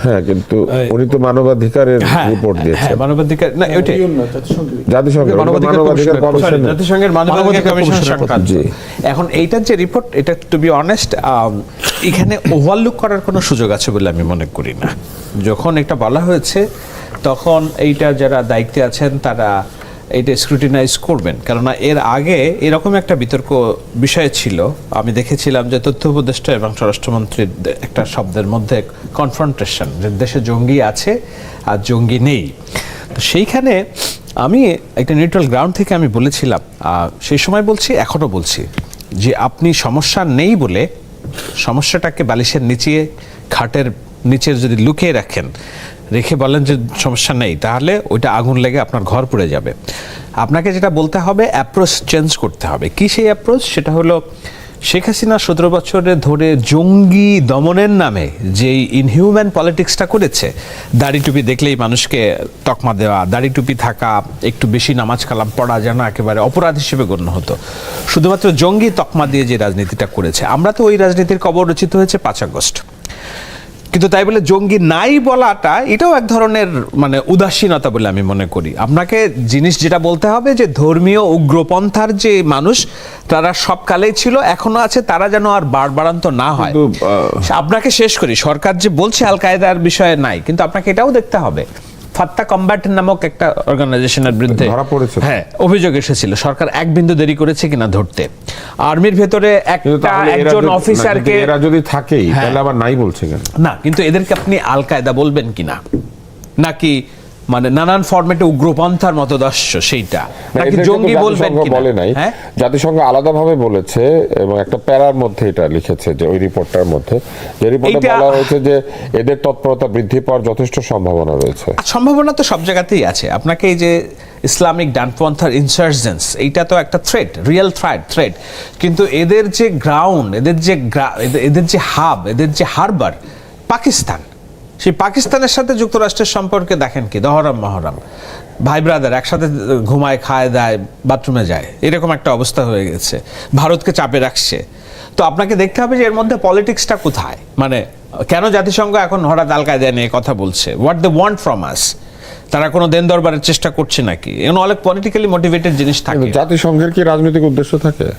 [SPEAKER 2] হ্যাঁ, কিন্তু উনি তো মানবাধিকারের রিপোর্ট দিয়েছেন।
[SPEAKER 3] মানবাধিকার না, ওইটাই
[SPEAKER 2] জাতিসংঘের মানবাধিকার কমিশন,
[SPEAKER 3] জাতিসংঘের মানবাধিকার কমিশন সংক্রান্ত। এখন এইটার যে রিপোর্ট, এটা টু বি অনেস্ট এখানে ওভারলুক করার কোনো সুযোগ আছে বলে আমি মনে করি না। যখন এটা বলা হয়েছে তখন এইটা যারা দায়িত্বে আছেন তারা এইটা স্ক্রুটিনাইজ করবেন, কেননা এর আগে এরকম একটা বিতর্ক বিষয় ছিল। আমি দেখেছিলাম যে তথ্য উপদেষ্টা এবং স্বরাষ্ট্রমন্ত্রীর একটা শব্দের মধ্যে কনফ্রন্টেশন, যে দেশে জঙ্গি আছে আর জঙ্গি নেই। তো সেইখানে আমি একটা নিউট্রাল গ্রাউন্ড থেকে আমি বলেছিলাম, সেই সময় বলছি, এখনও বলছি, যে আপনি সমস্যা নেই বলে সমস্যাটাকে বালিশের নিচে, খাটের নিচে যদি লুকিয়ে রাখেন, রেখে বলেন যে সমস্যা নেই, তাহলে ওইটা আগুন লেগে আপনার ঘর পুড়ে যাবে। আপনাকে যেটা বলতে হবে, অ্যাপ্রোচ চেঞ্জ করতে হবে। কি সেই অ্যাপ্রোচ? সেটা হলো শেখ হাসিনা 17 বছরে ধরে জঙ্গি দমনের নামে যেই ইনহিউম্যান পলিটিক্সটা করেছে, দাড়ি টুপি দেখলেই মানুষকে তকমা দেওয়া, দাড়ি টুপি থাকা, একটু বেশি নামাজ কালাম পড়া যেন একেবারে অপরাধ হিসেবে গণ্য হতো, শুধুমাত্র জঙ্গি তকমা দিয়ে যে রাজনীতিটা করেছে, আমরা তো ওই রাজনীতির কবর রচিত হয়েছে 5 আগস্ট। কিন্তু তাই বলে জঙ্গি নাই বলাটা এটাও এক ধরনের মানে উদাসীনতা বলে আমি মনে করি। আপনাকে জিনিস যেটা বলতে হবে যে ধর্মীয় উগ্রপন্থার যে মানুষ, তারা সব কালেই ছিল, এখনো আছে, তারা যেন আর বাড়বাড়ান্ত না হয়। আপনাকে শেষ করি, সরকার যে বলছে আল কায়েদার বিষয়ে নাই, কিন্তু আপনাকে এটাও দেখতে হবে ফাত্তা কম্ব্যাট নামক একটা অর্গানাইজেশনের বিরুদ্ধে
[SPEAKER 2] ধরা পড়েছে,
[SPEAKER 3] হ্যাঁ, অভিযোগ এসেছিল। সরকার এক বিন্দু দেরি করেছে কিনা ধরতে। আর্মির ভেতরে একজন অফিসারকে,
[SPEAKER 2] এরা যদি থাকেই তাহলে আবার নাই বলছে কেন?
[SPEAKER 3] না, কিন্তু এদেরকে আপনি আল কায়েদা বলবেন কিনা, নাকি মানে নানান ফরম্যাটে উগ্রপন্থার মতদর্শ সেইটা, নাকি জঙ্গি বলবেন কিনা?
[SPEAKER 2] বলে নাই, জাতিসংঘ আলাদাভাবে বলেছে এবং একটা প্যারার মধ্যে এটা লিখেছে যে ওই রিপোর্টটার মধ্যে, যে রিপোর্টে বলা হয়েছে যে এদের তৎপরতা বৃদ্ধি পাওয়ার যথেষ্ট সম্ভাবনা রয়েছে।
[SPEAKER 3] সম্ভাবনা তো সব জায়গাতেই আছে। আপনাকে এই যে ইসলামিক ডানপন্থার ইনসার্জেন্স, এইটা তো একটা থ্রেট, রিয়েল থ্রেট, কিন্তু এদের যে গ্রাউন্ড, এদের যে হাব, এদের যে হারবার পাকিস্তান, সেই পাকিস্তানের সাথে যুক্তরাষ্ট্রের সম্পর্কে দেখেন কি, দহরম মহরম, ভাই ব্রাদার একসাথে ঘুমায়, খায়, দায়, বাথরুমে যায়, এরকম একটা অবস্থা হয়ে গেছে। ভারতকে চাপে রাখছে। তো আপনাকে দেখতে হবে যে এর মধ্যে পলিটিক্সটা কোথায়, মানে কেন জাতিসংঘ এখন হঠাৎ আল কায়েদা নিয়ে কথা বলছে, what they want from us, তারা কোনো দেন দরবারের চেষ্টা করছে নাকি, এগুলো অনেক পলিটিক্যালি মোটিভেটেড জিনিস থাকে।
[SPEAKER 2] জাতিসংঘের কি রাজনৈতিক উদ্দেশ্য থাকে?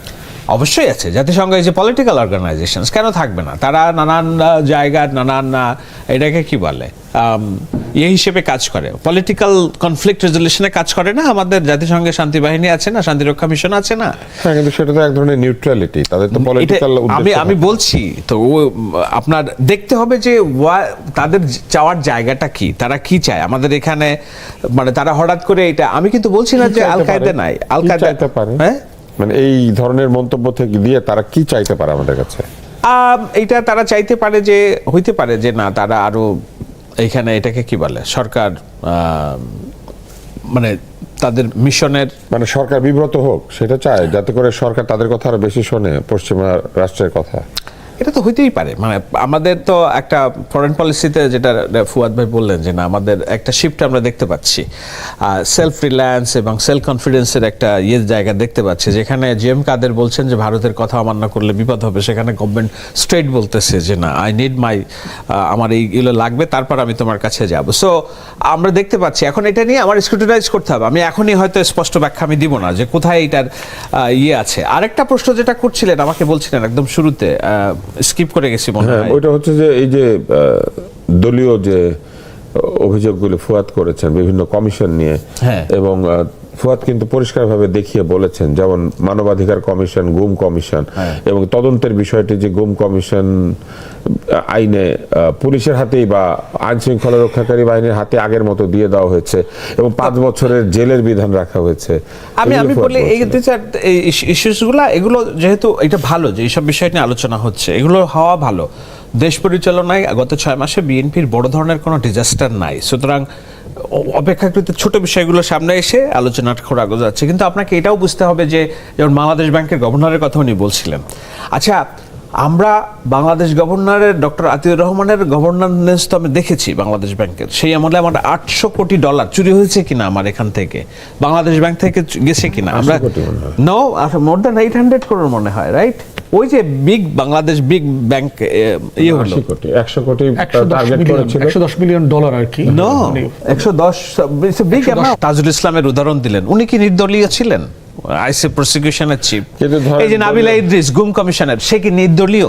[SPEAKER 3] অবশ্যই আছে। জাতিসংঘ এই যে পলিটিক্যাল অর্গানাইজেশন, কেন থাকবে না? তারা নানান জায়গার নানান এটাকে কি বলে হিসেবে কাজ করে, পলিটিক্যাল কনফ্লিক্ট রেজলিউশনে কাজ করে না। আমাদের জাতিসংঘের শান্তি বাহিনী আছে না, শান্তিরক্ষা মিশন আছে না?
[SPEAKER 2] হ্যাঁ, কিন্তু সেটা তো এক ধরনের নিউট্রালিটি, তাদের তো পলিটিক্যাল উদ্দেশ্য।
[SPEAKER 3] আমি বলছি তো, আপনার দেখতে হবে যে তাদের চাওয়ার জায়গাটা কি, তারা কি চায় আমাদের এখানে, মানে তারা হঠাৎ করে এটা, আমি কিন্তু বলছি না যে আল কায়েদা নাই, আল কায়েদা পারে, হ্যাঁ,
[SPEAKER 2] মানে এই ধরনের মন্তব্য থেকে দিয়ে তারা কি চাইতে পারে আমাদের কাছে?
[SPEAKER 3] এইটা তারা চাইতে পারে যে, হইতে পারে যে না, তারা আরো এইখানে এটাকে কি বলে, সরকার মানে তাদের মিশনের,
[SPEAKER 2] মানে সরকার বিব্রত হোক সেটা চায়, যাতে করে সরকার তাদের কথা আরো বেশি শোনে, পশ্চিমা রাষ্ট্রের কথা।
[SPEAKER 3] এটা তো হইতেই পারে, মানে আমাদের তো একটা ফরেন পলিসিতে যেটা ফুয়াদ ভাই বললেন যে না আমাদের একটা শিফট আমরা দেখতে পাচ্ছি, সেলফ রিলায়েন্স এবং সেলফ কনফিডেন্সের একটা জায়গা দেখতে পাচ্ছি, যেখানে জিএম কাদের বলছেন যে ভারতের কথা অমান্য করলে বিপদ হবে, সেখানে গভর্নমেন্ট স্ট্রেট বলতেছে যে না আই নিড মাই, আমার এইগুলো লাগবে তারপর আমি তোমার কাছে যাব। সো আমরা দেখতে পাচ্ছি এখন এটা নিয়ে আমার স্ক্রুটিনাইজ করতে হবে। আমি এখনই হয়তো স্পষ্ট ব্যাখ্যা আমি দিব না যে কোথায় এটার আছে। আরেকটা প্রশ্ন যেটা করছিলেন আমাকে বলছিলেন একদম শুরুতে, স্কিপ করে গেছি মনে হয়,
[SPEAKER 2] ওইটা হচ্ছে যে এই যে দলীয় যে অভিযোগগুলো ফুয়াদ করেছেন বিভিন্ন কমিশন নিয়ে, এবং ফুয়াদ কিন্তু পরিষ্কারভাবে দেখিয়ে বলেছেন, যেমন মানবাধিকার কমিশন, গুম কমিশন, এবং তদন্তের বিষয়টি যে গুম কমিশন আইনে পুলিশের হাতেই বা আইন শৃঙ্খলা রক্ষাকারী বাহিনীর হাতে আগের মতো দিয়ে দেওয়া হয়েছে এবং 5 বছরের জেলের বিধান রাখা হয়েছে।
[SPEAKER 3] আমি বলি এই ইস্যুসগুলো, এগুলো যেহেতু এটা ভালো যে এইসব বিষয় নিয়ে আলোচনা হচ্ছে, এগুলো হওয়া ভালো। দেশ পরিচালনায় গত 6 মাসে বিএনপির বড় ধরনের কোনো ডিজাস্টার নাই, সুতরাং অপেক্ষাকৃত ছোট বিষয়গুলো সামনে এসে আলোচনার খোরাক যাচ্ছে। কিন্তু আপনাকে এটাও বুঝতে হবে যে যেমন বাংলাদেশ ব্যাংকের গভর্নরের কথা উনি বলছিলেন, আচ্ছা আমরা বাংলাদেশ গভর্নরের ডক্টর আতিউর রহমানের গভর্নেন্স তো আমি দেখেছি বাংলাদেশ ব্যাংকের, সেই আমলে আমার $800 কোটি চুরি হয়েছে কিনা আমার এখান থেকে, বাংলাদেশ ব্যাংক থেকে গেছে কিনা, আমরা নো মোর দ্যান 800 crore মনে হয়, রাইট? ওই যে বিগ বাংলাদেশ বিগ ব্যাংক ইয়ে হলো
[SPEAKER 2] 100 কোটি
[SPEAKER 1] $110 মিলিয়ন আর কি,
[SPEAKER 3] নো 110 বিগ অ্যামাউন্ট। তাজুল ইসলামের উদাহরণ দিলেন, উনি কি নির্দলীয় ছিলেন? আইসি প্রসিকিউশনের চিফ, এই যে নাবিলা ইদ্রিস গুম কমিশনার, সে কি নির্দলীয়?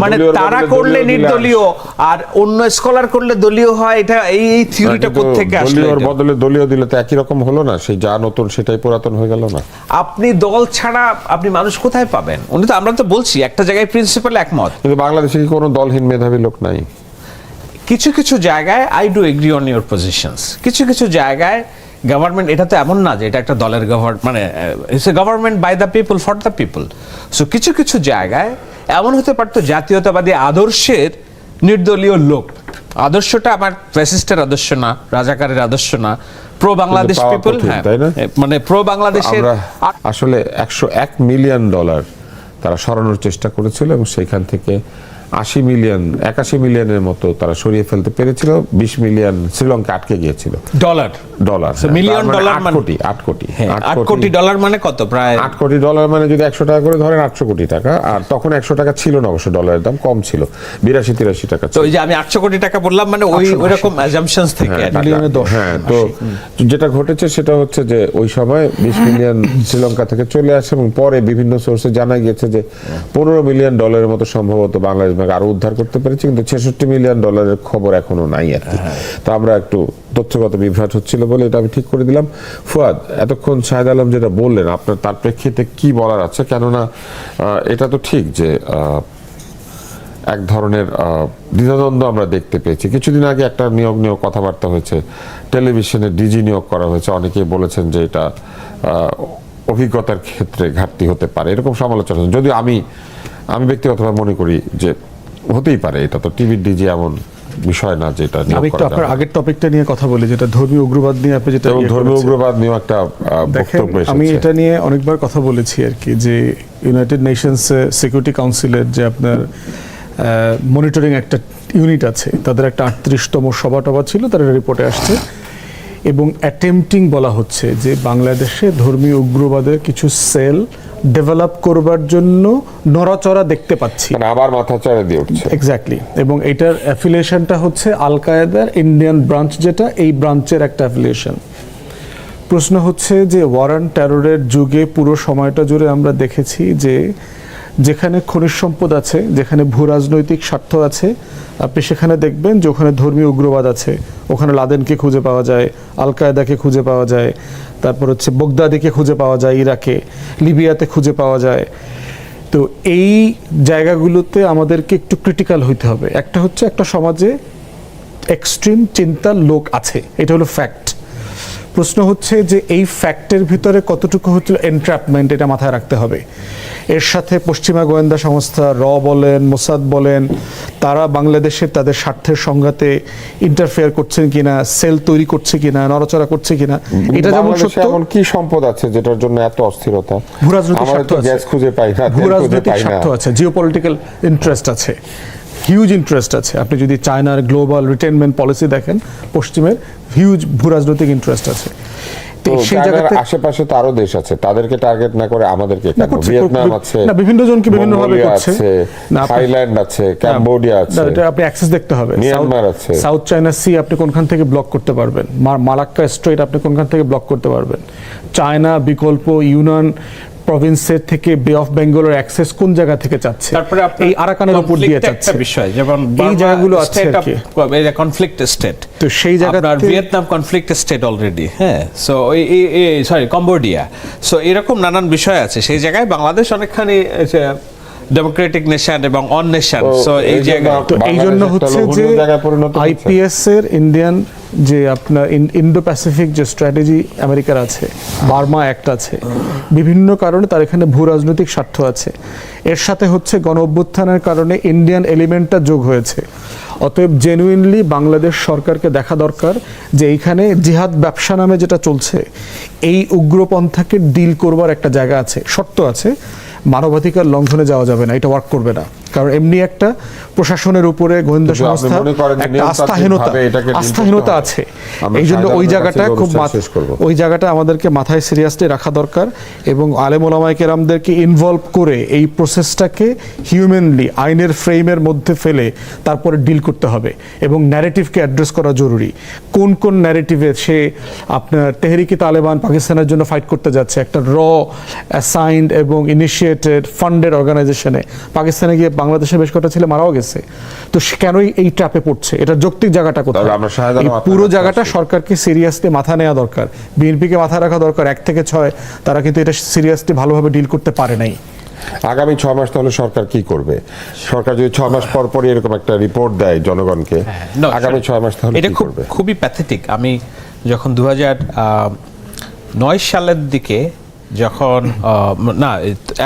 [SPEAKER 3] মানে তারা করলে নির্দলীয় আর অন্য স্কলার করলে দলীয় হয়, এটা এই থিওরিটা কোথা থেকে আসলো?
[SPEAKER 2] দলীয়র বদলে দলীয় দিলে তো একই রকম হলো না, সেই যা নতুন সেটাই পুরাতন হয়ে গেল না?
[SPEAKER 3] আপনি দল ছাড়া আপনি মানুষ কোথায় পাবেন? উনি তো, আমরা তো বলছি একটা জায়গায় প্রিন্সিপাল একমত,
[SPEAKER 2] কিন্তু বাংলাদেশে কি কোনো দলহীন মেধাবী লোক নাই?
[SPEAKER 3] কিছু কিছু জায়গায় I do agri on your positions, কিছু কিছু জায়গায় গভর্নমেন্ট, এটা তো এমন না যে এটা একটা দলের গভর্নমেন্ট, মানে it's a government by the people for the people. So কিছু কিছু জায়গায় এমন হতে পারতো জাতীয়তাবাদী আদর্শের নির্দলীয় লোক, আদর্শটা আমার ফ্যাসিস্টের আদর্শ না, রাজাকারের আদর্শ না, প্রো বাংলাদেশ পিপল, হ্যাঁ মানে প্রো বাংলাদেশের।
[SPEAKER 2] আসলে $101 মিলিয়ন তারা সরানোর চেষ্টা করেছিল এবং সেখান থেকে 81 মিলিয়নের মতো তারা সরিয়ে ফেলতে পেরেছিল। 20 মিলিয়ন শ্রীলঙ্কা আটকে গিয়েছিল।
[SPEAKER 3] ডলার মিলিয়ন ডলার মানে 8 কোটি ডলার মানে কত? প্রায়
[SPEAKER 2] $8 কোটি মানে যদি 100 টাকা করে ধরেন 800 কোটি টাকা। আর তখন 100 টাকা ছিল না অবশ্য, ডলারের দাম কম ছিল, 82-83 টাকা।
[SPEAKER 3] তো ওই যে আমি 800 কোটি টাকা বললাম, মানে ওই রকম অ্যাজাম্পশনস থেকে
[SPEAKER 2] হ্যাঁ। তো যেটা ঘটেছে সেটা হচ্ছে যে ওই সময় 20 মিলিয়ন শ্রীলঙ্কা থেকে চলে আসে এবং পরে বিভিন্ন সোর্সে জানা গিয়েছে যে $15 মিলিয়ন মতো সম্ভবত বাংলাদেশ ব্যাংক আরো উদ্ধার করতে পেরেছে, কিন্তু $66 মিলিয়ন খবর এখনো নাই আর কি। তো আমরা একটু তথ্যগত বিভ্রাট হচ্ছিল বলে এটা আমি ঠিক করে দিলাম। ফুয়াদ, এতক্ষণ শাহেদ আলম যেটা বললেন আপনার তার প্রেক্ষিতে কি বলার আছে? কেননা এটা তো ঠিক যে এক ধরনের দ্বিধাদ্বন্দ্ব আমরা দেখতে পেয়েছি। কিছুদিন আগে একটা নিয়োগ নিয়ে কথাবার্তা হয়েছে, টেলিভিশনে ডিজি নিয়োগ করা হয়েছে, অনেকেই বলেছেন যে এটা অভিজ্ঞতার ক্ষেত্রে ঘাটতি হতে পারে, এরকম সমালোচনা। যদিও আমি ব্যক্তিগতভাবে মনে করি যে হতেই পারে, এটা তো টিভির ডিজি এমন বিষয় না যেটা নিয়োগ করা যাবে।
[SPEAKER 1] আমি একটু আপনার আগের টপিকটা নিয়ে কথা বলি, যেটা ধর্মীয় উগ্রবাদ নিয়ে আপনি যেটা
[SPEAKER 2] ধর্মীয় উগ্রবাদ নিয়ে একটা বক্তব্য এসেছে।
[SPEAKER 1] আমি এটা নিয়ে অনেকবার কথা বলেছি আর কি, যে ইউনাইটেড নেশনস সিকিউরিটি কাউন্সিলের যে আপনার মনিটরিং একটা ইউনিট আছে, তাদের একটা 38তম সভা ছিল, তার রিপোর্টে আসছে এবং অ্যাটেম্পটিং বলা হচ্ছে যে বাংলাদেশে ধর্মীয় উগ্রবাদের কিছু সেল ডেভেলপ করবার জন্য নড়াচড়া দেখতে পাচ্ছি,
[SPEAKER 2] মানে আবার মাথাচাড়া দিয়ে উঠছে।
[SPEAKER 1] এক্স্যাক্টলি। এবং এটার অ্যাফিলিয়েশনটা হচ্ছে আল কায়েদার ইন্ডিয়ান ব্রাঞ্চ, যেটা এই ব্রাঞ্চের একটা অ্যাফিলিয়েশন। প্রশ্ন হচ্ছে যে ওয়ার অন টেররের যুগে পুরো সময়টা জুড়ে আমরা দেখেছি যে যেখানে খনিজ সম্পদ আছে, যেখানে ভূ রাজনৈতিক স্বার্থ আছে, আপনি সেখানে দেখবেন যে ওখানে ধর্মীয় উগ্রবাদ আছে। ওখানে লাদেনকে খুঁজে পাওয়া যায়, আল কায়েদাকে খুঁজে পাওয়া যায়, তারপর হচ্ছে বগদাদিকে খুঁজে পাওয়া যায়, ইরাকে, লিবিয়াতে খুঁজে পাওয়া যায়। তো এই জায়গাগুলোতে আমাদেরকে একটু ক্রিটিক্যাল হইতে হবে। একটা হচ্ছে একটা সমাজে এক্সট্রিম চিন্তার লোক আছে, এটা হলো ফ্যাক্ট। প্রশ্ন হচ্ছে যে এই ফ্যাক্টের ভিতরে কতটুকু হচ্ছে এনট্র্যাপমেন্ট, এটা মাথায় রাখতে হবে। এর সাথে পশ্চিমা গোয়েন্দা সংস্থা বলেন, মোসাদ বলেন, তারা বাংলাদেশের তাদের স্বার্থের সংঘাতে ইন্টারফেয়ার করছেন কিনা, সেল তৈরি করছে কিনা, নড়াচড়া করছে কিনা, এটা যেমন সত্য।
[SPEAKER 2] এমন কি সম্পদ আছে যেটার জন্য এত অস্থিরতা?
[SPEAKER 1] ভূরাজনৈতিক স্বার্থ আছে,
[SPEAKER 2] গ্যাস খুঁজে পাই না,
[SPEAKER 1] ভূরাজনৈতিক স্বার্থ আছে, জিওপলিটিক্যাল ইন্টারেস্ট আছে, হিউজ ইন্টারেস্ট আছে। আপনি যদি চায়নার গ্লোবাল রিটেনমেন্ট পলিসি দেখেন, পশ্চিমের হিউজ ভূরাজনৈতিক ইন্টারেস্ট আছে।
[SPEAKER 2] সেই জায়গাতে আশেপাশে তো আরো দেশ আছে, তাদেরকে টার্গেট না করে আমাদেরকে কেন? ভিয়েতনাম আছে,
[SPEAKER 1] না বিভিন্ন জনকে বিভিন্ন ভাবে করছে,
[SPEAKER 2] থাইল্যান্ড আছে, কম্বোডিয়া আছে,
[SPEAKER 1] এটা আপনি অ্যাক্সেস দেখতে হবে।
[SPEAKER 2] মিয়ানমার আছে,
[SPEAKER 1] সাউথ চায়না সি আপনি কোনখান থেকে ব্লক করতে পারবেন, মালাক্কা স্ট্রেট আপনি কোনখান থেকে ব্লক করতে পারবেন, চায়না বিকল্প ইউনান প্রভিন্সের থেকে বে অফ বেঙ্গলের অ্যাক্সেস কোন জায়গা থেকে চাচ্ছে,
[SPEAKER 3] তারপরে
[SPEAKER 1] এই আরাকানের উপর দিয়ে চাচ্ছে
[SPEAKER 3] বিষয়, যেমন
[SPEAKER 1] এই জায়গাগুলো আছে আর কি,
[SPEAKER 3] এই যে কনফ্লিক্ট স্টেট,
[SPEAKER 1] তো সেই জায়গাতে
[SPEAKER 3] আপনার ভিয়েতনাম কনফ্লিক্ট স্টেট অলরেডি, হ্যাঁ, সো সরি কম্বোডিয়া, সো এরকম নানান বিষয় আছে। সেই জায়গায় বাংলাদেশ অনেকখানি ডেমোক্রেটিক নেশন এবং অন নেশন, সো এই জায়গা,
[SPEAKER 1] তো এই জন্য হচ্ছে যে আইপিএস এর ইন্ডিয়ান যে আপনার ইন্ডো প্যাসিফিক যে স্ট্র্যাটেজি আমেরিকার আছে, বার্মা অ্যাক্ট আছে, বিভিন্ন কারণে তার এখানে ভূ রাজনৈতিক স্বার্থ আছে। এর সাথে হচ্ছে গণ অভ্যুত্থানের কারণে ইন্ডিয়ান এলিমেন্টটা যোগ হয়েছে। অতএব জেনুইনলি বাংলাদেশ সরকারকে দেখা দরকার যে এইখানে জিহাদ ব্যবসা নামে যেটা চলছে, এই উগ্রপন্থাকে ডিল করবার একটা জায়গা আছে, শর্ত আছে, মানবাধিকার লঙ্ঘনে যাওয়া যাবে না, এটা ওয়ার্ক করবে না। কারণ এমনি একটা প্রশাসনের উপরে গোয়েন্দা সংস্থা একটা আস্থাহীনতা আছে, এই জন্য ওই জায়গাটা খুব ওই জায়গাটা আমাদেরকে মাথায় সিরিয়াসলি রাখা দরকার এবং আলেম ওলামায়ে কেরামদেরকে ইনভলভ করে এই প্রসেসটাকে হিউম্যানলি আইনের ফ্রেমের মধ্যে ফেলে তারপরে ডিল করতে হবে এবং ন্যারেটিভকে অ্যাড্রেস করা জরুরি। কোন কোন ন্যারেটিভে সে আপনার তেহরিকি তালেবান পাকিস্তানের জন্য ফাইট করতে যাচ্ছে, একটা অ্যাসাইন্ড এবং ইনিশিয়েটেড ফান্ডেড অর্গানাইজেশনে, পাকিস্তানে গিয়ে বাংলাদেশের বেশ কটা ছেলে মারাও গেছে, তো কেনই এই ট্র্যাপে পড়ছে, এটা যৌক্তিক জায়গাটা কোথায়? এই পুরো জায়গাটা সরকারকে সিরিয়াসলি মাথা নেওয়া দরকার, বিএনপিকে মাথা রাখা দরকার। 1 থেকে 6 তারা কিন্তু এটা সিরিয়াসলি ভালোভাবে ডিল করতে পারে নাই।
[SPEAKER 2] আগামী 6 মাস তাহলে সরকার কি করবে? সরকার যদি 6 মাস পর পরই এরকম একটা রিপোর্ট দেয় জনগণকে, আগামী 6 মাস তাহলে
[SPEAKER 3] এটা
[SPEAKER 2] কি করবে?
[SPEAKER 3] খুবই প্যাথেটিক। আমি যখন 2009 সালের দিকে যখন না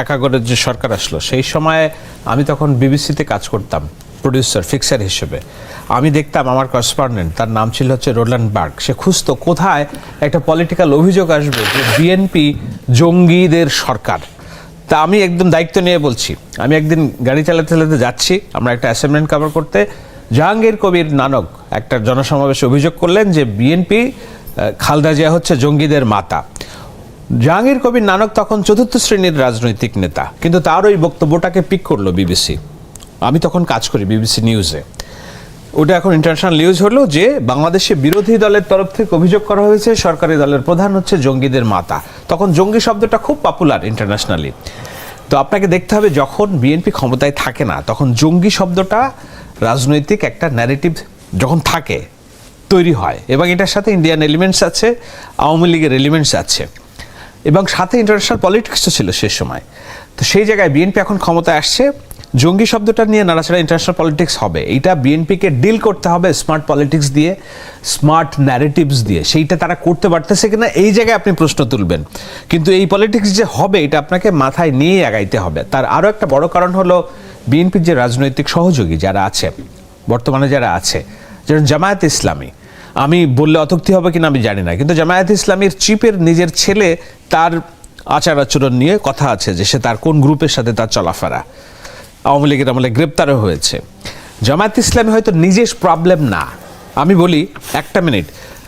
[SPEAKER 3] একাগরের যে সরকার আসলো, সেই সময় আমি তখন বিবিসিতে কাজ করতাম প্রডিউসার ফিক্সার হিসেবে। আমি দেখতাম আমার করেসপন্ডেন্ট, তার নাম ছিল হচ্ছে রোল্যান্ড বার্গ, সে খুঁজতো কোথায় একটা পলিটিক্যাল অভিযোগ আসবে যে বিএনপি জঙ্গিদের সরকার। তা আমি একদম দায়িত্ব নিয়ে বলছি, আমি একদিন গাড়ি চালাতে চালাতে যাচ্ছি, আমরা একটা অ্যাসাইনমেন্ট কভার করতে, জাহাঙ্গীর কবির নানক একটা জনসমাবেশে অভিযোগ করলেন যে বিএনপি খালেদা জিয়া হচ্ছে জঙ্গিদের মাতা। জাহাঙ্গীর কবির নানক তখন 4র্থ শ্রেণীর রাজনৈতিক নেতা, কিন্তু তার ওই বক্তব্যটাকে পিক করলো বিবিসি। আমি তখন কাজ করি বিবিসি নিউজে, ওটা এখন ইন্টারন্যাশনাল নিউজ হলো যে বাংলাদেশে বিরোধী দলের তরফ থেকে অভিযোগ করা হয়েছে সরকারি দলের প্রধান হচ্ছে জঙ্গিদের মাতা। তখন জঙ্গি শব্দটা খুব পপুলার ইন্টারন্যাশনালি। তো আপনাকে দেখতে হবে যখন বিএনপি ক্ষমতায় থাকে না, তখন জঙ্গি শব্দটা রাজনৈতিক একটা ন্যারেটিভ যখন থাকে তৈরি হয়, এবং এটার সাথে ইন্ডিয়ান এলিমেন্টস আছে, আওয়ামী লীগের এলিমেন্টস আছে, এবং সাথে ইন্টারন্যাশনাল পলিটিক্সও ছিল সে সময়। তো সেই জায়গায় বিএনপি এখন ক্ষমতায় আসছে, জঙ্গি শব্দটা নিয়ে নাড়াচাড়া ইন্টারন্যাশনাল পলিটিক্স হবে, এইটা বিএনপিকে ডিল করতে হবে স্মার্ট পলিটিক্স দিয়ে, স্মার্ট ন্যারেটিভস দিয়ে। সেইটা তারা করতে পারতেছে কিনা এই জায়গায় আপনি প্রশ্ন তুলবেন, কিন্তু এই পলিটিক্স যে হবে এটা আপনাকে মাথায় নিয়ে আগাইতে হবে। তার আরও একটা বড় কারণ হলো বিএনপির যে রাজনৈতিক সহযোগী যারা আছে বর্তমানে, যারা আছে যেমন জামায়াত ইসলামী, আমি বললে অত্যুক্তি হবে কিনা আমি জানি না, কিন্তু জামায়াত ইসলামীর চিফের নিজের ছেলে, তার আচার আচরণ নিয়ে কথা আছে যে সে তার কোন গ্রুপের সাথে তার চলাফেরা, আওয়ামী লীগের আমলে গ্রেপ্তারও হয়েছে। জামায়াত ইসলামী হয়তো নিজের প্রবলেম না, আমি বলি একটা মিনিট,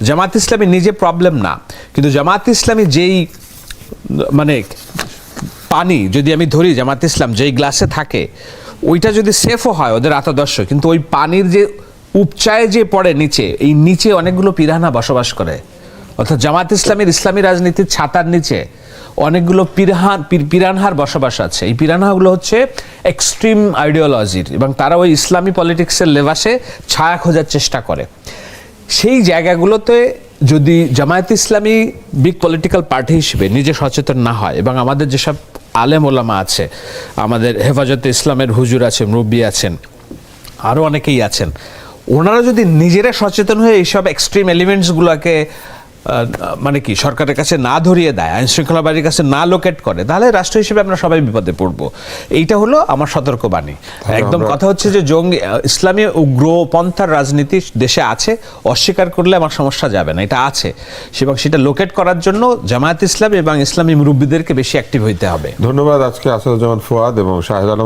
[SPEAKER 3] জামায়াত ইসলামী নিজে প্রবলেম না, কিন্তু জামায়াত ইসলামী যেই মানে পানি যদি আমি ধরি, জামায়াত ইসলাম যেই গ্লাসে থাকে ওইটা যদি সেফও হয় ওদের আতাদর্শ, কিন্তু ওই পানির যে উপচায়ে যে পড়ে নিচে, এই নিচে অনেকগুলো পিরানহা বসবাস করে। অর্থাৎ জামায়াত ইসলামের ইসলামী রাজনীতির ছাতার নিচে অনেকগুলো পিরানহার বসবাস আছে। এই পিরানহাগুলো হচ্ছে এক্সট্রিম আইডিওলজির, এবং তারা ওই ইসলামী পলিটিক্সের লেবাসে ছায়া খোঁজার চেষ্টা করে। সেই জায়গাগুলোতে যদি জামায়াত ইসলামী বিগ পলিটিক্যাল পার্টি হিসেবে নিজে সচেতন না হয়, এবং আমাদের যেসব আলেম ওলামা আছে, আমাদের হেফাজতে ইসলামের হুজুর আছে, মুরব্বী আছেন, আরও অনেকেই আছেন, ওনারা যদি নিজেরা সচেতন হয়ে এইসব এক্সট্রিম এলিমেন্টসগুলোকে মানে কি সরকারের কাছে না ধরিয়ে দেয়, আইন শৃঙ্খলা বাহিনীর কাছে না লোকেট করে, তাহলে রাষ্ট্র হিসেবে আমরা সবাই বিপদে পড়বো। এইটা হলো আমার সতর্কবাণী। একদম কথা হচ্ছে যে জঙ্গি ইসলামী উগ্রপন্থার রাজনীতি দেশে আছে, অস্বীকার করলে আমার সমস্যা যাবে না, এটা আছে, এবং সেটা লোকেট করার জন্য জামায়াত ইসলামী এবং ইসলামী মুরব্বীদেরকে বেশি অ্যাক্টিভ হইতে হবে।
[SPEAKER 2] ধন্যবাদ আজকে আসাদুজ্জামান ফুয়াদ এবং শাহেদ আলম